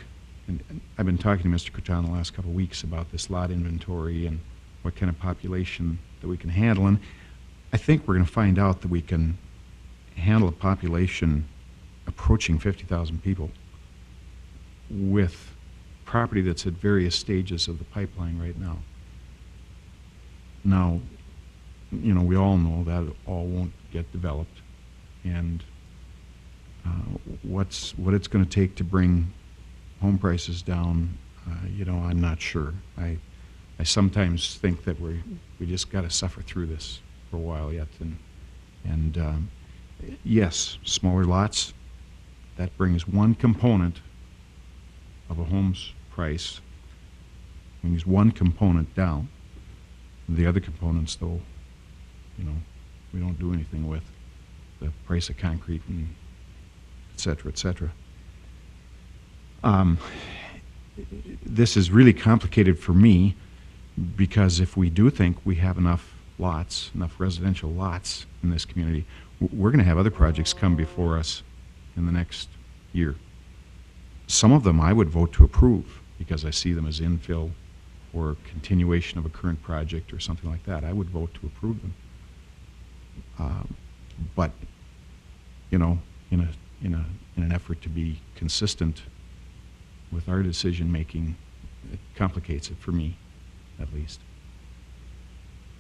and I've been talking to Mr. Croton the last couple of weeks about this lot inventory and what kind of population that we can handle, and I think we're going to find out that we can handle a population approaching 50,000 people with property that's at various stages of the pipeline right now. Now, we all know that it all won't get developed, and what it's going to take to bring home prices down, I'm not sure. I sometimes think that we just got to suffer through this for a while yet, and yes, smaller lots, that brings one component of a home's price, brings one component down. The other components, though, we don't do anything with. The price of concrete and et cetera, et cetera. This is really complicated for me, because if we do think we have enough lots, enough residential lots in this community, we're going to have other projects come before us in the next year. Some of them I would vote to approve because I see them as infill or continuation of a current project or something like that. I would vote to approve them. But you know, in an effort to be consistent with our decision-making, it complicates it for me, at least.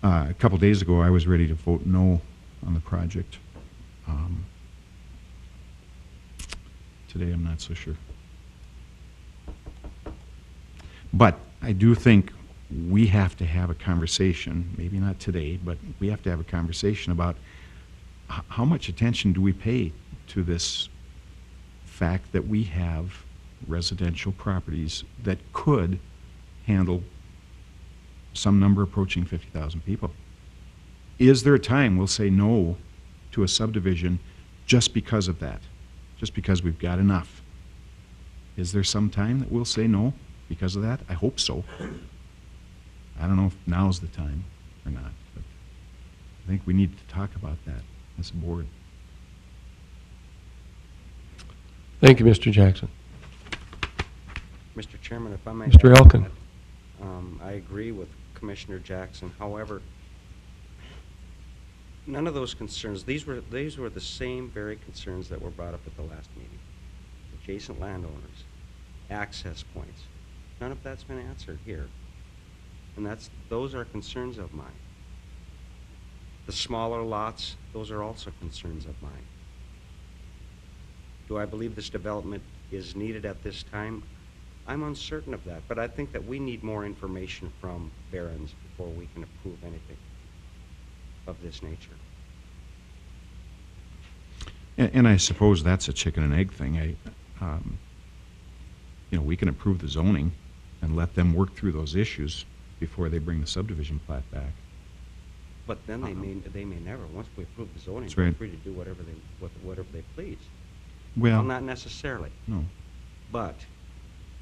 A couple days ago, I was ready to vote no on the project. Today, I'm not so sure. But I do think we have to have a conversation, maybe not today, but we have to have a conversation about how much attention do we pay to this fact that we have residential properties that could handle some number approaching 50,000 people. Is there a time we'll say no to a subdivision just because of that? Just because we've got enough? Is there some time that we'll say no because of that? I hope so. I don't know if now's the time or not, but I think we need to talk about that as a board. Thank you, Mr. Jackson. Mr. Chairman, if I may. Mr. add to Elkin. that, I agree with Commissioner Jackson. However, none of those concerns, these were the same very concerns that were brought up at the last meeting. Adjacent landowners, access points. None of that's been answered here. And those are concerns of mine. The smaller lots, those are also concerns of mine. Do I believe this development is needed at this time? I'm uncertain of that, but I think that we need more information from Barron's before we can approve anything of this nature. And I suppose that's a chicken and egg thing. We can approve the zoning and let them work through those issues before they bring the subdivision plat back. But then they may never. Once we approve the zoning, That's they're right. free to do whatever they please. Well, Not necessarily. no. But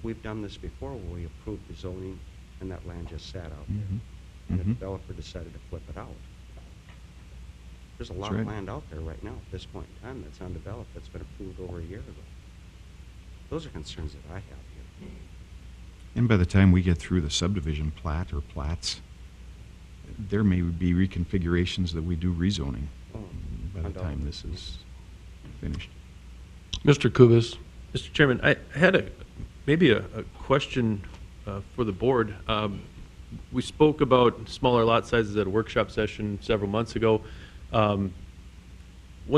we've done this before where we approved the zoning and that land just sat out there. Mhm. And the Mhm. developer decided to flip it out. There's a That's lot right. of land out there right now at this point in time that's undeveloped, that's been approved over a year ago. Those are concerns that I have here. And by the time we get through the subdivision plat or plats, there may be reconfigurations that we do rezoning by the time this is finished. Mr. Kubis. Mr. Chairman, I had maybe a question for the board. We spoke about smaller lot sizes at a workshop session several months ago. One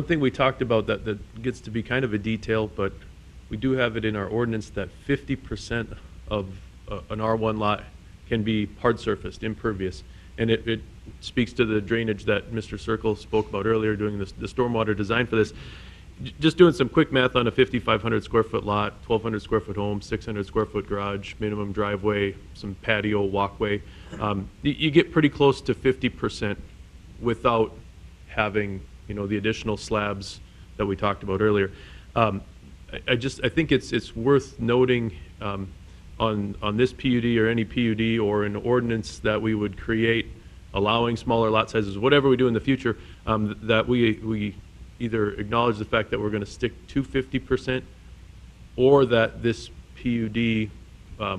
thing we talked about that gets to be kind of a detail, but we do have it in our ordinance that 50% of an R1 lot can be hard surfaced, impervious. And it speaks to the drainage that Mr. Circle spoke about earlier, doing the stormwater design for this. Just doing some quick math on a 5,500 square foot lot, 1,200 square foot home, 600 square foot garage, minimum driveway, some patio, walkway, you get pretty close to 50% without having, the additional slabs that we talked about earlier. I think it's worth noting on this PUD or any PUD or an ordinance that we would create allowing smaller lot sizes, whatever we do in the future, that we either acknowledge the fact that we're going to stick to 50% or that this PUD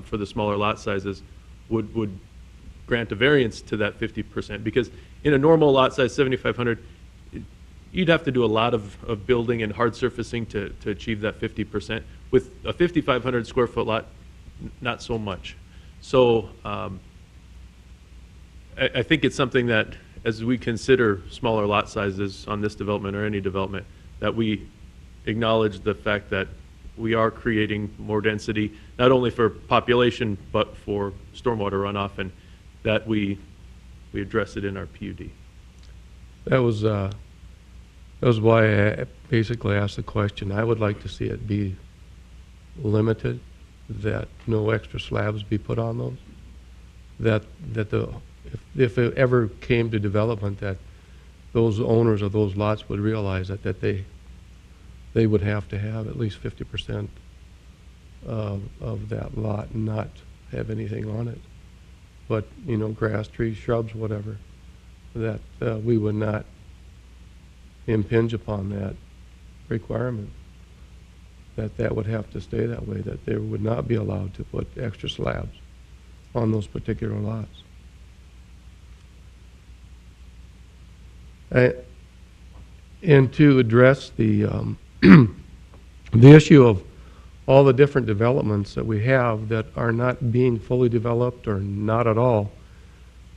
for the smaller lot sizes would grant a variance to that 50%. Because in a normal lot size, 7,500, you'd have to do a lot of building and hard surfacing to achieve that 50%. With a 5,500 square foot lot, not so much. So I think it's something that, as we consider smaller lot sizes on this development or any development, that we acknowledge the fact that we are creating more density, not only for population, but for stormwater runoff, and that we address it in our PUD. That was why I basically asked the question. I would like to see it be limited, that no extra slabs be put on those. That if it ever came to development, that those owners of those lots would realize that they would have to have at least 50% of that lot and not have anything on it. But, grass, trees, shrubs, whatever, that we would not impinge upon that requirement. That would have to stay that way, that they would not be allowed to put extra slabs on those particular lots. and to address the, the issue of all the different developments that we have that are not being fully developed or not at all,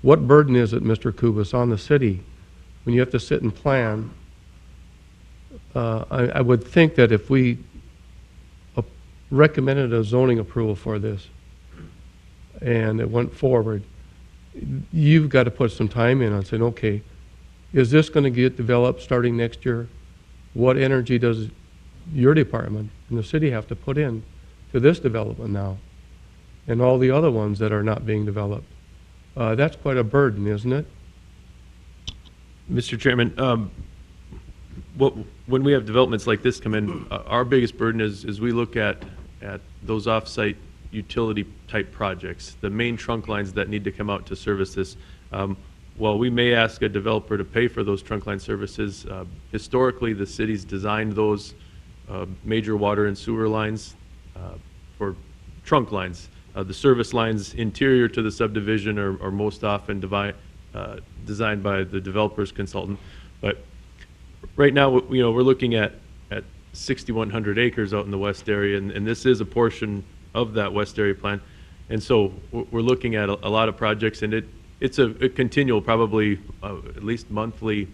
what burden is it, Mr. Kubas, on the city when you have to sit and plan? I would think that if we recommended a zoning approval for this and it went forward, you've got to put some time in on saying, okay, is this going to get developed starting next year? What energy does your department and the city have to put in to this development now and all the other ones that are not being developed? That's quite a burden, isn't it? Mr. Chairman, when we have developments like this come in, our biggest burden is we look at those off-site utility-type projects, the main trunk lines that need to come out to service this. While we may ask a developer to pay for those trunk line services, historically, the city's designed those major water and sewer lines for trunk lines. The service lines interior to the subdivision are most often designed by the developer's consultant. But right now, we're looking at 6,100 acres out in the west area, and this is a portion of that west area plan. And so we're looking at a lot of projects, and it's a continual, probably at least monthly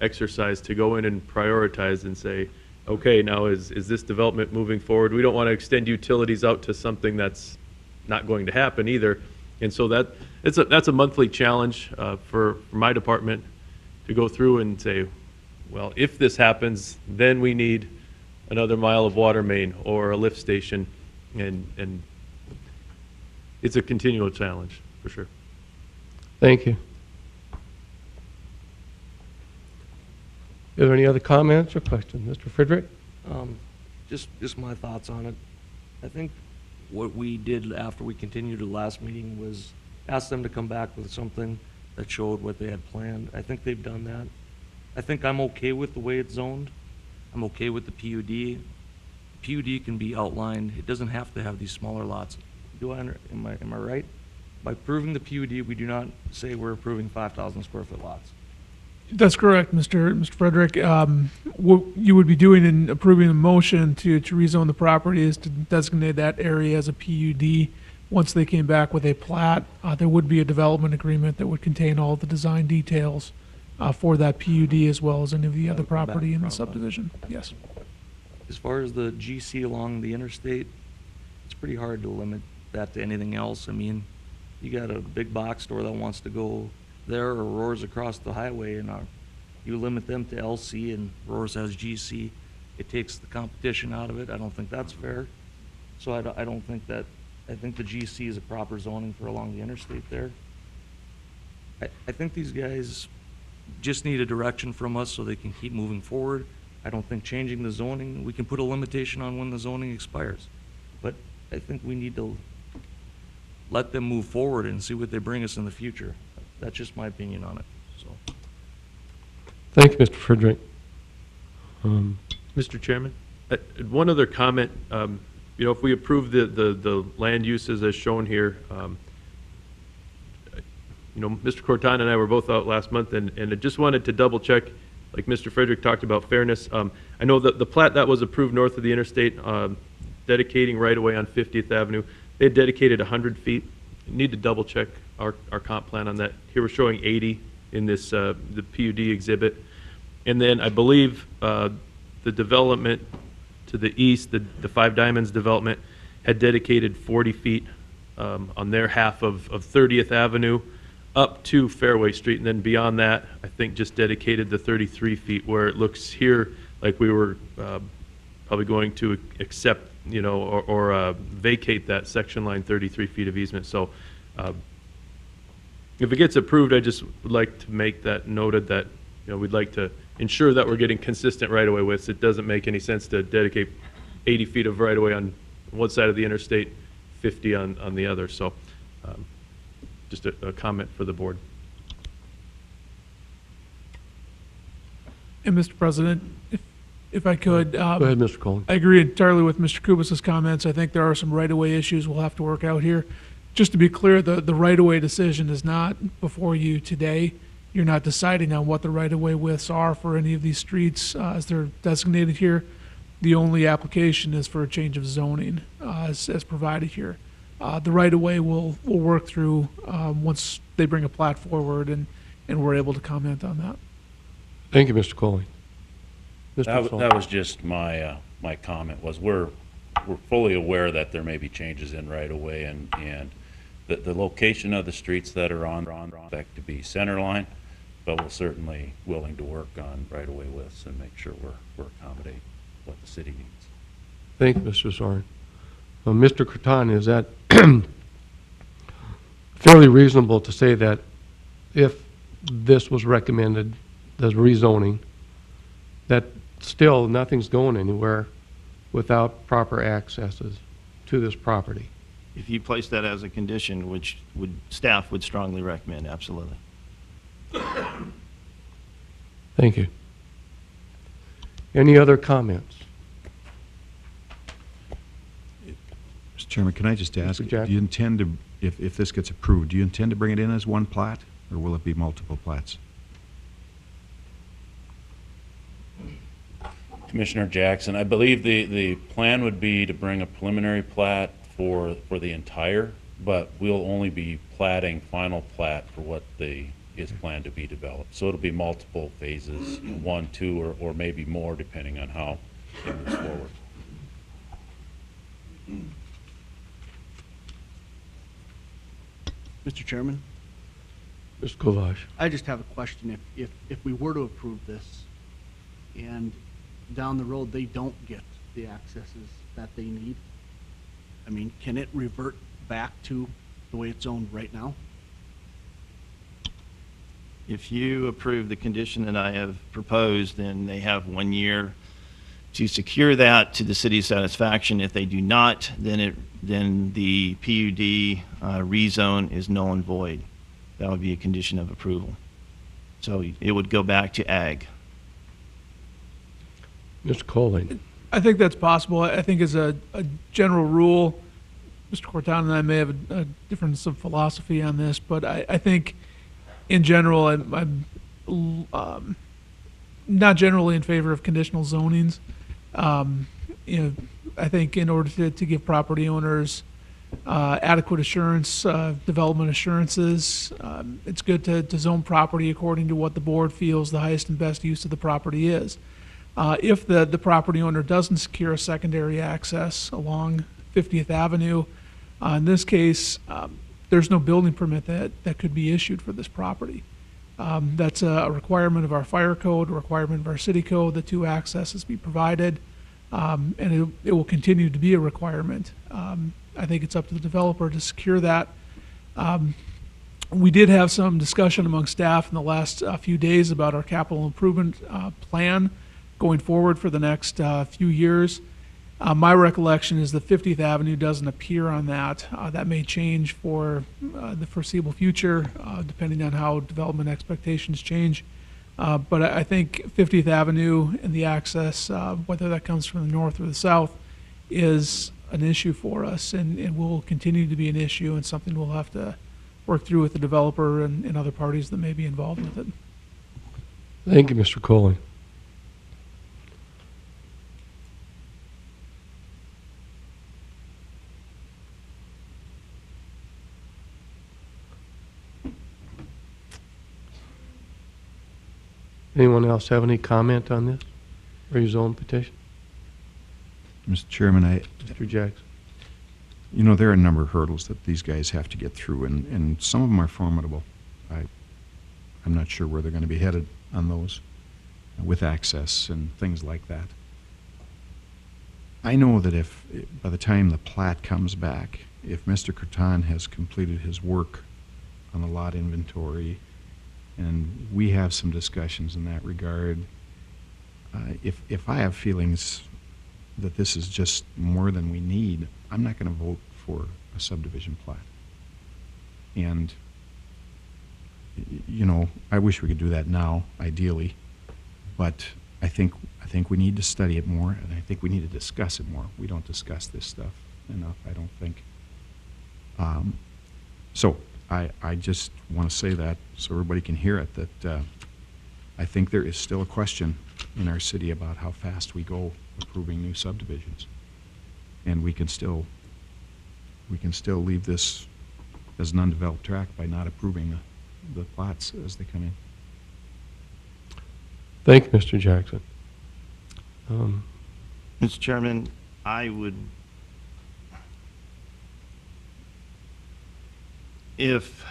exercise to go in and prioritize and say, okay, now is this development moving forward? We don't want to extend utilities out to something that's not going to happen either. And so that's a monthly challenge for my department to go through and say, well, if this happens, then we need another mile of water main or a lift station, and it's a continual challenge for sure. Thank you. Are there any other comments or questions? Mr. Friedrich? Just my thoughts on it. I think what we did after we continued the last meeting was ask them to come back with something that showed what they had planned. I think they've done that. I think I'm okay with the way it's zoned. I'm okay with the PUD. PUD can be outlined. It doesn't have to have these smaller lots. Am I right? By approving the PUD, we do not say we're approving 5,000 square foot lots. That's correct, Mr. Frederick. What you would be doing in approving the motion to rezone the property is to designate that area as a PUD. Once they came back with a plat, there would be a development agreement that would contain all the design details for that PUD as well as any of the other property in the subdivision. Yes. As far as the GC along the interstate, it's pretty hard to limit that to anything else. I mean, you got a big box store that wants to go there or roars across the highway, and you limit them to LC and roars has GC. It takes the competition out of it. I don't think that's fair. So I don't think that, I think the GC is a proper zoning for along the interstate there. I think these guys just need a direction from us so they can keep moving forward. I don't think changing the zoning, we can put a limitation on when the zoning expires. But I think we need to let them move forward and see what they bring us in the future. That's just my opinion on it, so. Thank you, Mr. Friedrich. Mr. Chairman, one other comment. If we approve the land uses as shown here, Mr. Cortana and I were both out last month, and I just wanted to double check, like Mr. Friedrich talked about fairness. I know that the plat that was approved north of the interstate, dedicating right away on 50th Avenue, they had dedicated 100 feet. Need to double check our comp plan on that. Here we're showing 80 in this the PUD exhibit. And then I believe the development to the east, the Five Diamonds development, had dedicated 40 feet on their half of 30th Avenue up to Fairway Street. And then beyond that, I think just dedicated the 33 feet, where it looks here like we were probably going to accept, or vacate that section line 33 feet of easement. So if it gets approved, I just would like to make that noted that, we'd like to ensure that we're getting consistent right-of-way widths. It doesn't make any sense to dedicate 80 feet of right-of-way on one side of the interstate, 50 on the other. So just a comment for the board. And Mr. President, if I could. Go ahead, Mr. Colon. I agree entirely with Mr. Kubas's comments. I think there are some right-of-way issues we'll have to work out here. Just to be clear, the right-of-way decision is not before you today. You're not deciding on what the right-of-way widths are for any of these streets as they're designated here. The only application is for a change of zoning as provided here. The right-of-way we'll work through once they bring a plat forward and we're able to comment on that. Thank you, Mr. Coley. That Mr. that was just my, my comment, was we're fully aware that there may be changes in right-of-way, and the location of the streets that are on expect to be center line, but we're certainly willing to work on right-of-way widths and make sure we're accommodating what the city needs. Thank you, Mr. Soren. Mr. Croton, is that fairly reasonable to say that if this was recommended as rezoning, that still nothing's going anywhere without proper accesses to this property? If you place that as a condition, which staff would strongly recommend, absolutely. Thank you. Any other comments? Mr. Chairman, can I just ask, Mr. do Jackson? you intend to, if this gets approved, do you intend to bring it in as one plat, or will it be multiple plats? Commissioner Jackson, I believe the plan would be to bring a preliminary plat for the entire, but we'll only be platting final plat for what is planned to be developed. So it'll be multiple phases, 1, 2, or maybe more, depending on how it moves forward. Mr. Chairman, Mr. Kovash. I just have a question. If we were to approve this and down the road they don't get the accesses that they need, I mean, can it revert back to the way it's zoned right now? If you approve the condition that I have proposed, then they have 1 year to secure that to the city's satisfaction. If they do not, then the PUD rezone is null and void. That would be a condition of approval. So it would go back to ag. Mr. Coley. I think that's possible. I think as a general rule, Mr. Corton and I may have a difference of philosophy on this, but I think in general, I'm not generally in favor of conditional zonings. You know, I think in order to give property owners adequate assurance, development assurances, it's good to zone property according to what the board feels the highest and best use of the property is. If the property owner doesn't secure a secondary access along 50th Avenue, in this case, there's no building permit that could be issued for this property. That's a requirement of our fire code, a requirement of our city code, that 2 accesses be provided, and it will continue to be a requirement. I think it's up to the developer to secure that. We did have some discussion among staff in the last few days about our capital improvement plan going forward for the next few years. My recollection is that 50th Avenue doesn't appear on that. That may change for the foreseeable future, depending on how development expectations change. But I think 50th Avenue and the access, whether that comes from the north or the south, is an issue for us, and will continue to be an issue, and something we'll have to work through with the developer and other parties that may be involved with it. Thank you, Mr. Coley. Anyone else have any comment on this rezone petition? Mr. Chairman, Mr. Jackson. you know, there are a number of hurdles that these guys have to get through, and some of them are formidable. I'm not sure where they're going to be headed on those with access and things like that. I know that if, by the time the plat comes back, if Mr. Croton has completed his work on the lot inventory, and we have some discussions in that regard, if I have feelings that this is just more than we need, I'm not going to vote for a subdivision plat. And, you know, I wish we could do that now, ideally, but I think we need to study it more, and I think we need to discuss it more. We don't discuss this stuff enough, I don't think. So I just want to say that so everybody can hear it, that I think there is still a question in our city about how fast we go approving new subdivisions. And we can still leave this as an undeveloped tract by not approving the plots as they come in. Thank you, Mr. Jackson. Mr. Chairman, I would, if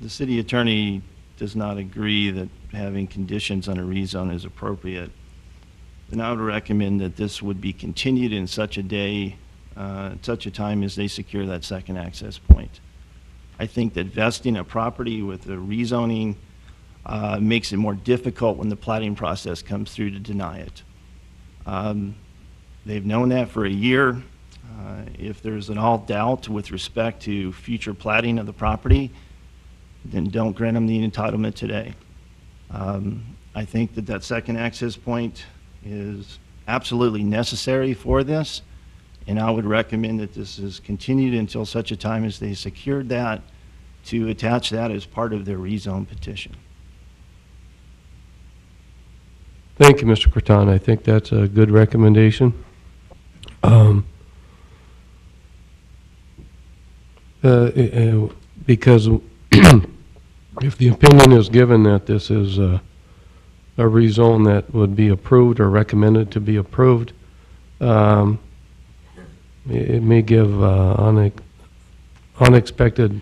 the city attorney does not agree that having conditions on a rezone is appropriate, then I would recommend that this would be continued in such a day, such a time as they secure that second access point. I think that vesting a property with a rezoning makes it more difficult when the plating process comes through to deny it. They've known that for a year. If there's at all doubt with respect to future plating of the property, then don't grant them the entitlement today. I think that that second access point is absolutely necessary for this, and I would recommend that this is continued until such a time as they secured that, to attach that as part of their rezone petition. Thank you, Mr. Corton. I think that's a good recommendation. Because if the opinion is given that this is a rezone that would be approved or recommended to be approved, it may give unexpected,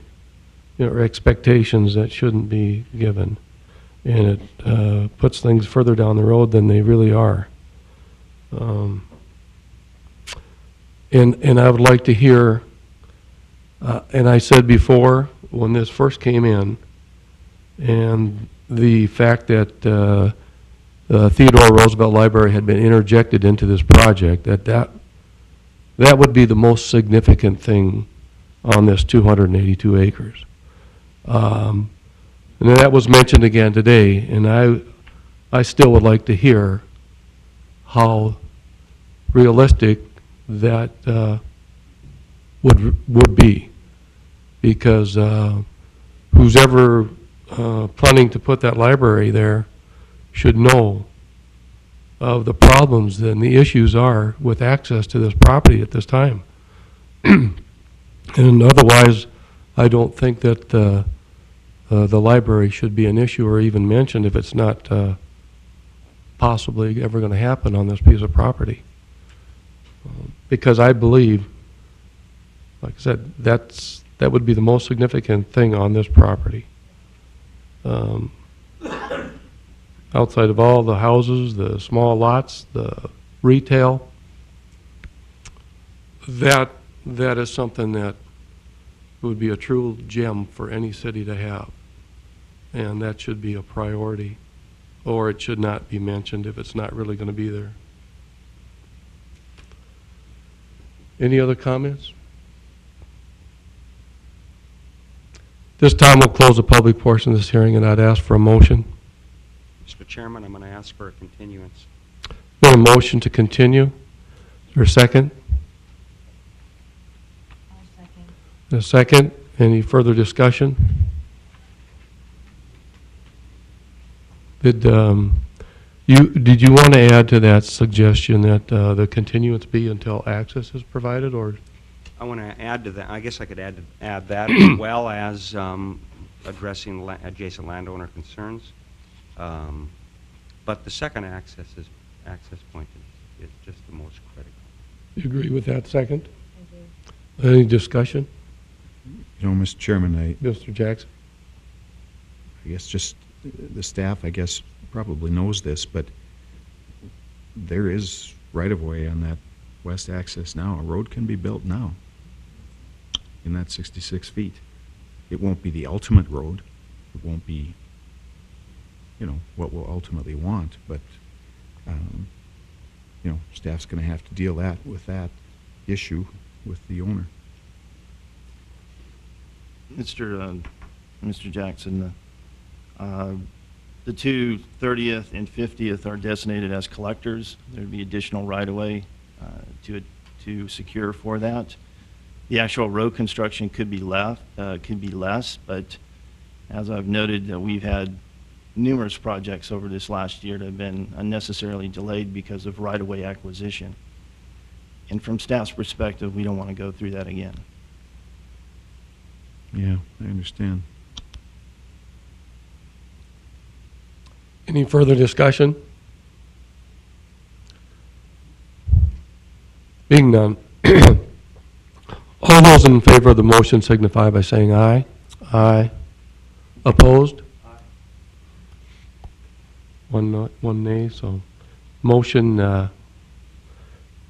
or expectations that shouldn't be given, and it puts things further down the road than they really are. And I would like to hear, and I said before when this first came in, and the fact that Theodore Roosevelt Library had been interjected into this project, that would be the most significant thing on this 282 acres. And that was mentioned again today, and I still would like to hear how realistic that would be, because who's ever planning to put that library there should know of the problems and the issues are with access to this property at this time. And otherwise, I don't think that the library should be an issue or even mentioned if it's not possibly ever going to happen on this piece of property. Because I believe, like I said, that would be the most significant thing on this property. Outside of all the houses, the small lots, the retail, that is something that would be a true gem for any city to have. And that should be a priority, or it should not be mentioned if it's not really going to be there. Any other comments? This time we'll close the public portion of this hearing, and I'd ask for a motion. Mr. Chairman, I'm going to ask for a continuance. A motion to continue. Is there a second? I'll second. A second. Any further discussion? Did you want to add to that suggestion that the continuance be until access is provided, or? I want to add to that. I guess I could add that as well as addressing adjacent landowner concerns. But the second access point is just the most critical. You agree with that second? I do. Any discussion? You know, Mr. Chairman, Mr. Jackson? I guess just the staff, I guess, probably knows this, but there is right-of-way on that west access now. A road can be built now in that 66 feet. It won't be the ultimate road. It won't be, what we'll ultimately want, but, staff's going to have to deal with that issue with the owner. Mr. Jackson, the two 30th and 50th are designated as collectors. There'd be additional right-of-way to secure for that. The actual road construction could be less, but as I've noted, we've had numerous projects over this last year that have been unnecessarily delayed because of right-of-way acquisition. And from staff's perspective, we don't want to go through that again. Yeah, I understand. Any further discussion? Being none. All those in favor of the motion signify by saying aye. Aye. Opposed? One nay, so motion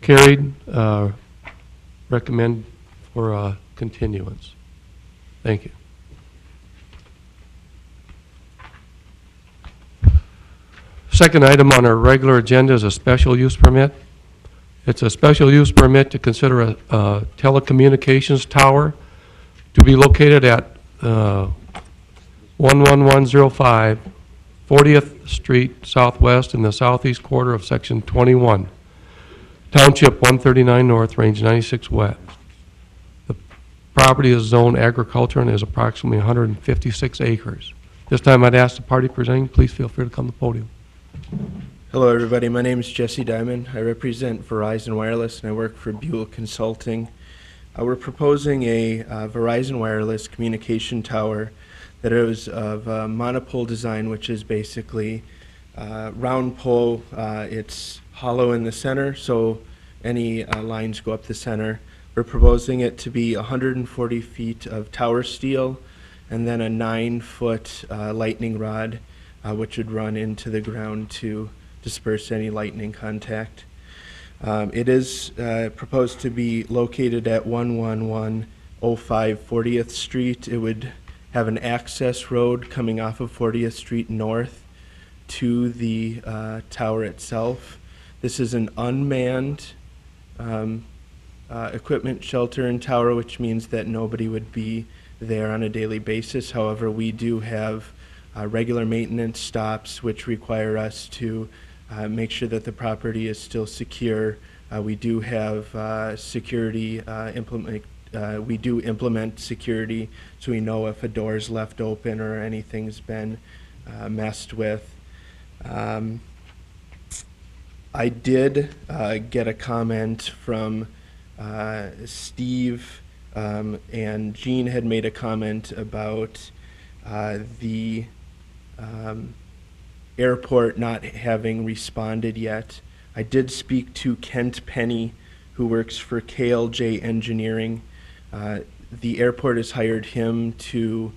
carried. Recommend for continuance. Thank you. Second item on our regular agenda is a special use permit. It's a special use permit to consider a telecommunications tower to be located at 11105 40th Street Southwest in the southeast quarter of Section 21, Township 139 North, Range 96 West. The property is zoned agriculture and is approximately 156 acres. This time I'd ask the party presenting, please feel free to come to the podium. Hello, everybody. My name is Jesse Diamond. I represent Verizon Wireless, and I work for Buell Consulting. We're proposing a Verizon Wireless communication tower that is of monopole design, which is basically round pole. It's hollow in the center, so any lines go up the center. We're proposing it to be 140 feet of tower steel and then a 9-foot lightning rod, which would run into the ground to disperse any lightning contact. It is proposed to be located at 11105 40th Street. It would have an access road coming off of 40th Street north to the tower itself. This is an unmanned equipment shelter and tower, which means that nobody would be there on a daily basis. However, we do have regular maintenance stops which require us to make sure that the property is still secure. We do have security we do implement security, so we know if a door is left open or anything's been messed with. I did get a comment from Steve, and Gene had made a comment about the airport not having responded yet. I did speak to Kent Penny, who works for KLJ Engineering. The airport has hired him to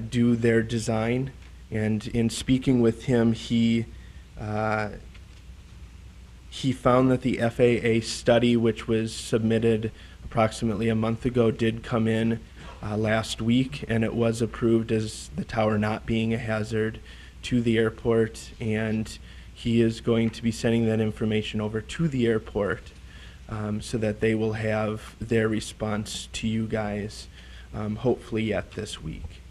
do their design, and in speaking with him, he found that the FAA study, which was submitted approximately a month ago, did come in last week, and it was approved as the tower not being a hazard to the airport, and he is going to be sending that information over to the airport so that they will have their response to you guys hopefully yet this week.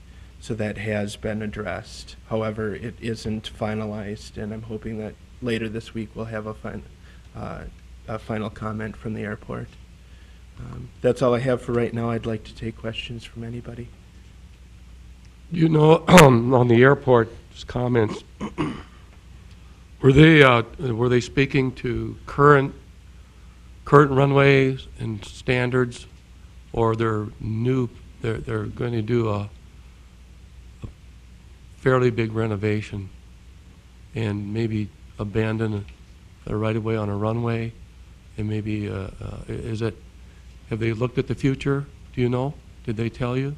So that has been addressed. However, it isn't finalized, and I'm hoping that later this week we'll have a final comment from the airport. That's all I have for right now. I'd like to take questions from anybody. You know, on the airport's comments, were they speaking to current runways and standards, or they're going to do a fairly big renovation and maybe abandon a right-of-way on a runway, and maybe have they looked at the future? Do you know? Did they tell you?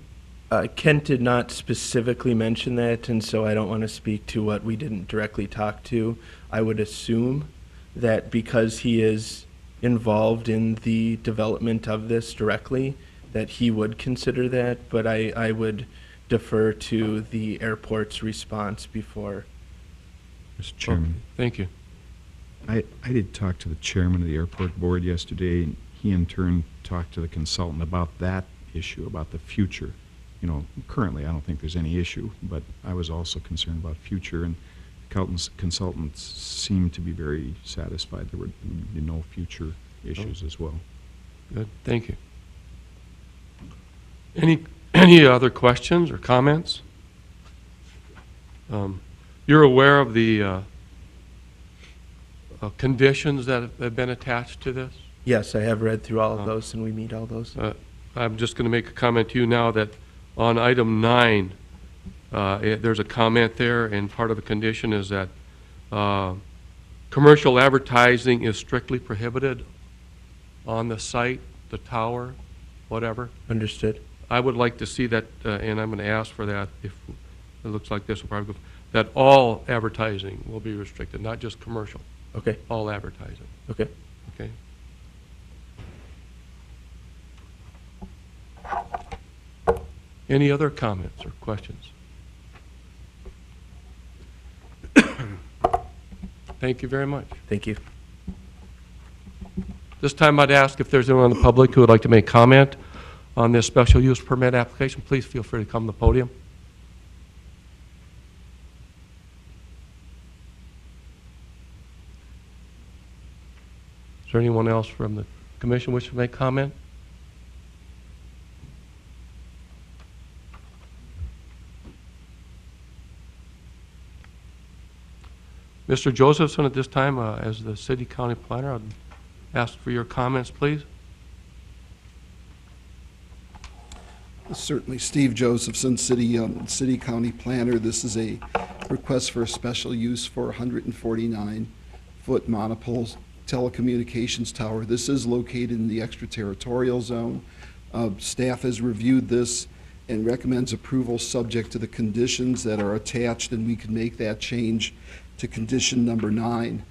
Kent did not specifically mention that, and so I don't want to speak to what we didn't directly talk to. I would assume that because he is involved in the development of this directly, that he would consider that, but I would defer to the airport's response before. Mr. Chairman. Thank you. I did talk to the chairman of the airport board yesterday, and he in turn talked to the consultant about that issue, about the future. You know, currently I don't think there's any issue, but I was also concerned about future, and consultants seemed to be very satisfied there would be no future issues as well. Good, thank you. Any other questions or comments? You're aware of the conditions that have been attached to this? Yes, I have read through all of those, and we meet all those. I'm just going to make a comment to you now that on item 9, there's a comment there, and part of the condition is that commercial advertising is strictly prohibited on the site, the tower, whatever. Understood. I would like to see that, and I'm going to ask for that, if it looks like this will probably go, that all advertising will be restricted, not just commercial. Okay. All advertising. Okay. Okay. Any other comments or questions? Thank you very much. Thank you. This time I'd ask if there's anyone in the public who would like to make comment on this special use permit application. Please feel free to come to the podium. Is there anyone else from the commission wish to make comment? Mr. Josephson, at this time, as the city county planner, I'd ask for your comments, please. Certainly. Steve Josephson, city county planner. This is a request for a special use for a 149-foot monopole telecommunications tower. This is located in the extraterritorial zone. Staff has reviewed this and recommends approval subject to the conditions that are attached, and we can make that change to condition number 9.